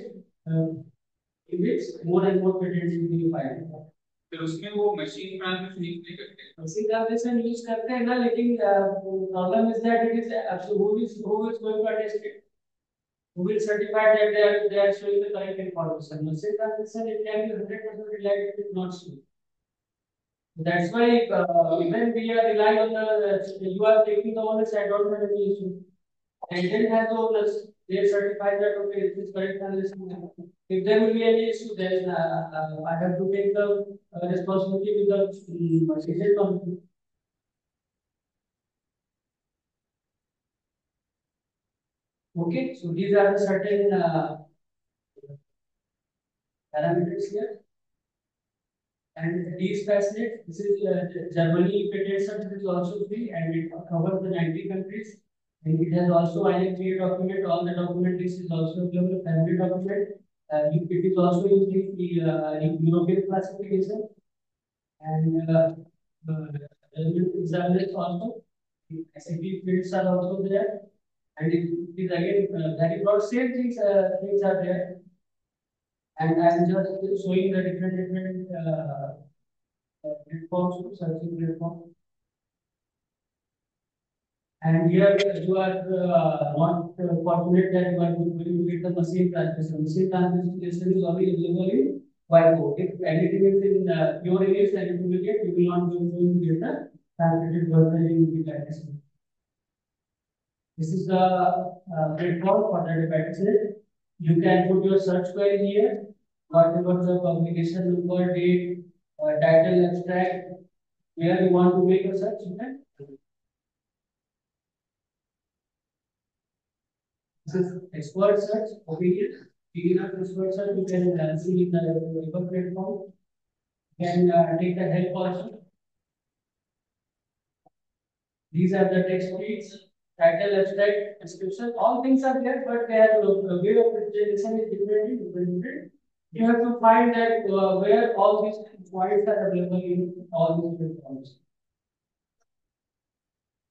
in which more and more patents will be filed. फिर उसमें वो machine translation use नहीं करते. Machine translation use करते हैं ना, लेकिन problem is that it is who is going to attest it, who will certify that they are showing the correct information. Machine translation it can be 100% reliable, it is not so. That's why even we are relying on the you are taking the onus, I don't have any issue. And then has the owners, they certify that okay, it is correct translation. If there will be any issue, then I have to take the responsibility with the agent company. Okay, so these are the certain parameters here. And these facets, this is Germany patent cert is also free and it covers the 90 countries. And it has also IPR document. All the document is also available. Family document. It is also using the European classification. And examiners also. SAP fields are also there. And it is again very broad. Same things are there. And I am just showing the different platforms, searching platform. And here you are not fortunate that you are going to get the machine translation. Machine translation is only available in whiteboard. If anything is in pure English, then you will get. You will not be able to get the translated version in the translation. This is the platform for the dependency. You can put your search query here. Whatever the publication number, date, title, abstract, where you want to make a search, you can. This is expert search, opinion. Opinion of expert search, you can see in the web platform. You can take the help also. These are the text feeds, title, abstract, description. All things are there, but their way of presentation is different. You have to find that where all these points are available in all these platforms.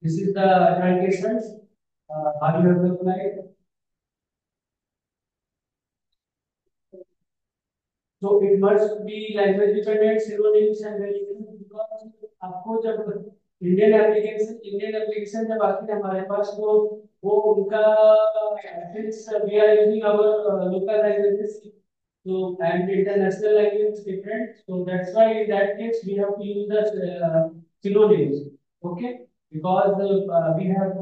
This is the translations. How you have to apply it. So it must be language dependent, synonyms and variations, because आपको जब Indian application जब आती है हमारे पास तो वो उनका since we are using our local languages, so and international language is different, so that's why in that case we have to use the synonyms. Okay, because we have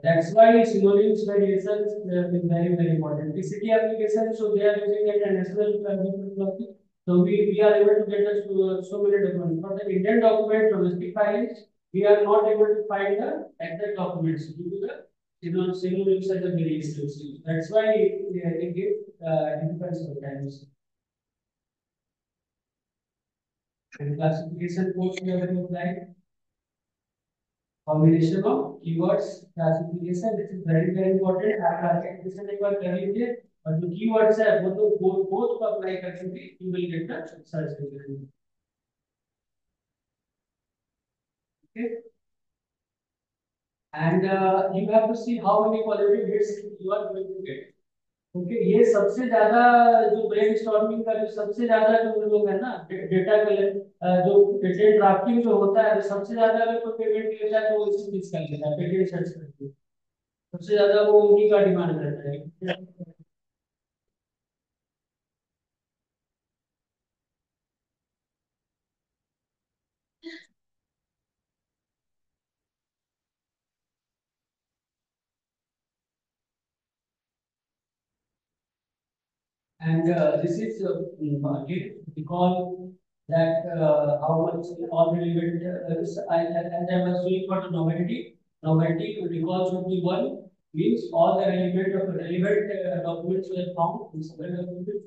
that's why synonyms variations is very important. The city application, so they are using international language. So we are able to get us so many documents. For the Indian document domestic filings, we are not able to find the exact documents due to the synonyms and the variations. That's why it gives difficult sometimes. And classification codes we have applied. Combination of keywords classification, this is very important. Classification एक बार कर लीजिए और जो keywords है वो तो both को apply करके भी you will get the search result. Okay, and you have to see how many positive hits you are going to get. Okay, ये सबसे ज्यादा जो ब्रेनस्टॉर्मिंग का जो सबसे ज्यादा जो लोग है ना डेटा जो पेटेंट ड्राफ्टिंग जो होता है, सबसे ज्यादा अगर कोई पेटेंट लेता है तो वो इसी चीज कर लेता है, पेटेंट सर्च करके सबसे ज्यादा वो उन्हीं का डिमांड रहता है. And this is again recall that how much all relevant as I was saying for the novelty to recall should be one means all the relevant documents were found in several documents.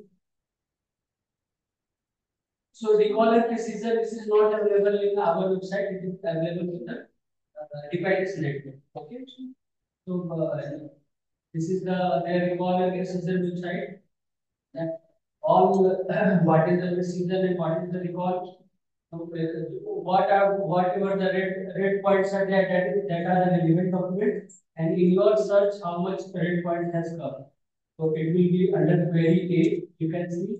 So recall and precision, this is not available in our website, it is available in the device network. Okay. So this is the recall and precision website. That all what is the precision and what is the recall. Whatever the red points are there, that are the relevant documents, and in your search how much red point has come. So it will be under query A. You can see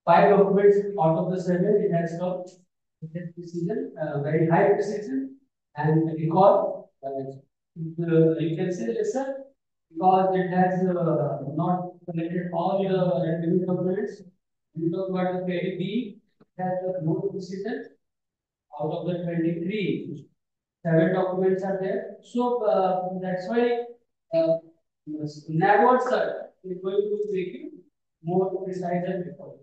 5 documents out of the 7 it has come with precision, very high precision, and recall. You can say lesser because it has not collected all the relevant documents. We talk about the query B has more precision. Out of the 23, 7 documents are there. So that's why narrower search is going to make you more precise and recall.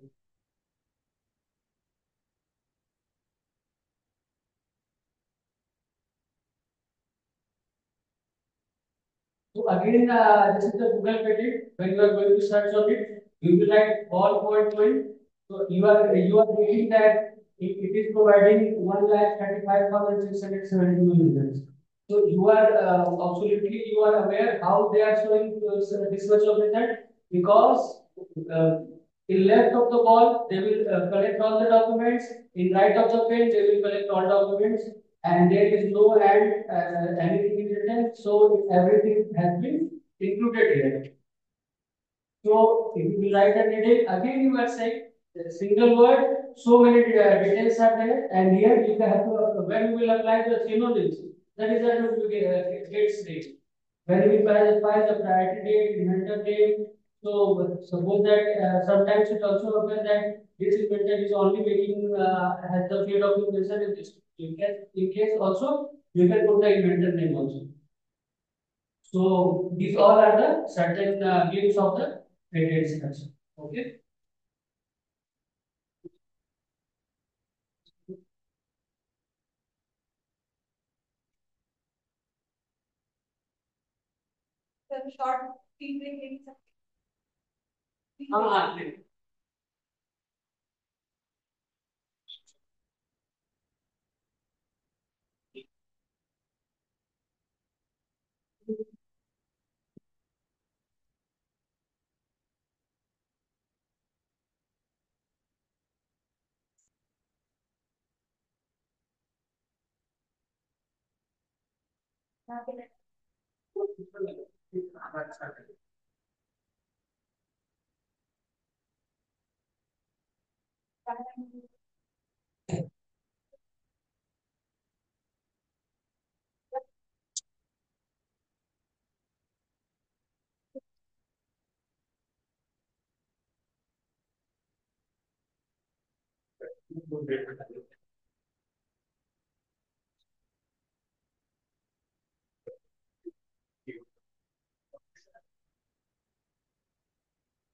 So again, this is the Google patent. When you are going to search on it, you will write all point. So you are thinking that it is providing 1,35,671 results. So you are absolutely you are aware how they are showing this much of result because uh, in left of the wall they will collect all the documents. In right of the page they will collect all documents, and there is no and anything is written. So everything has been included here. So if you will write a detail, again you are saying a single word, so many details are there, and here you have to when you will apply the synonyms, the result will get straight. When we file the priority date, inventor date, so suppose that sometimes it also occurs that this inventor is only making has the field of invention in this. In case also you can put the inventor name also. So these all are the certain views of the patent structure. Okay. So short feedback.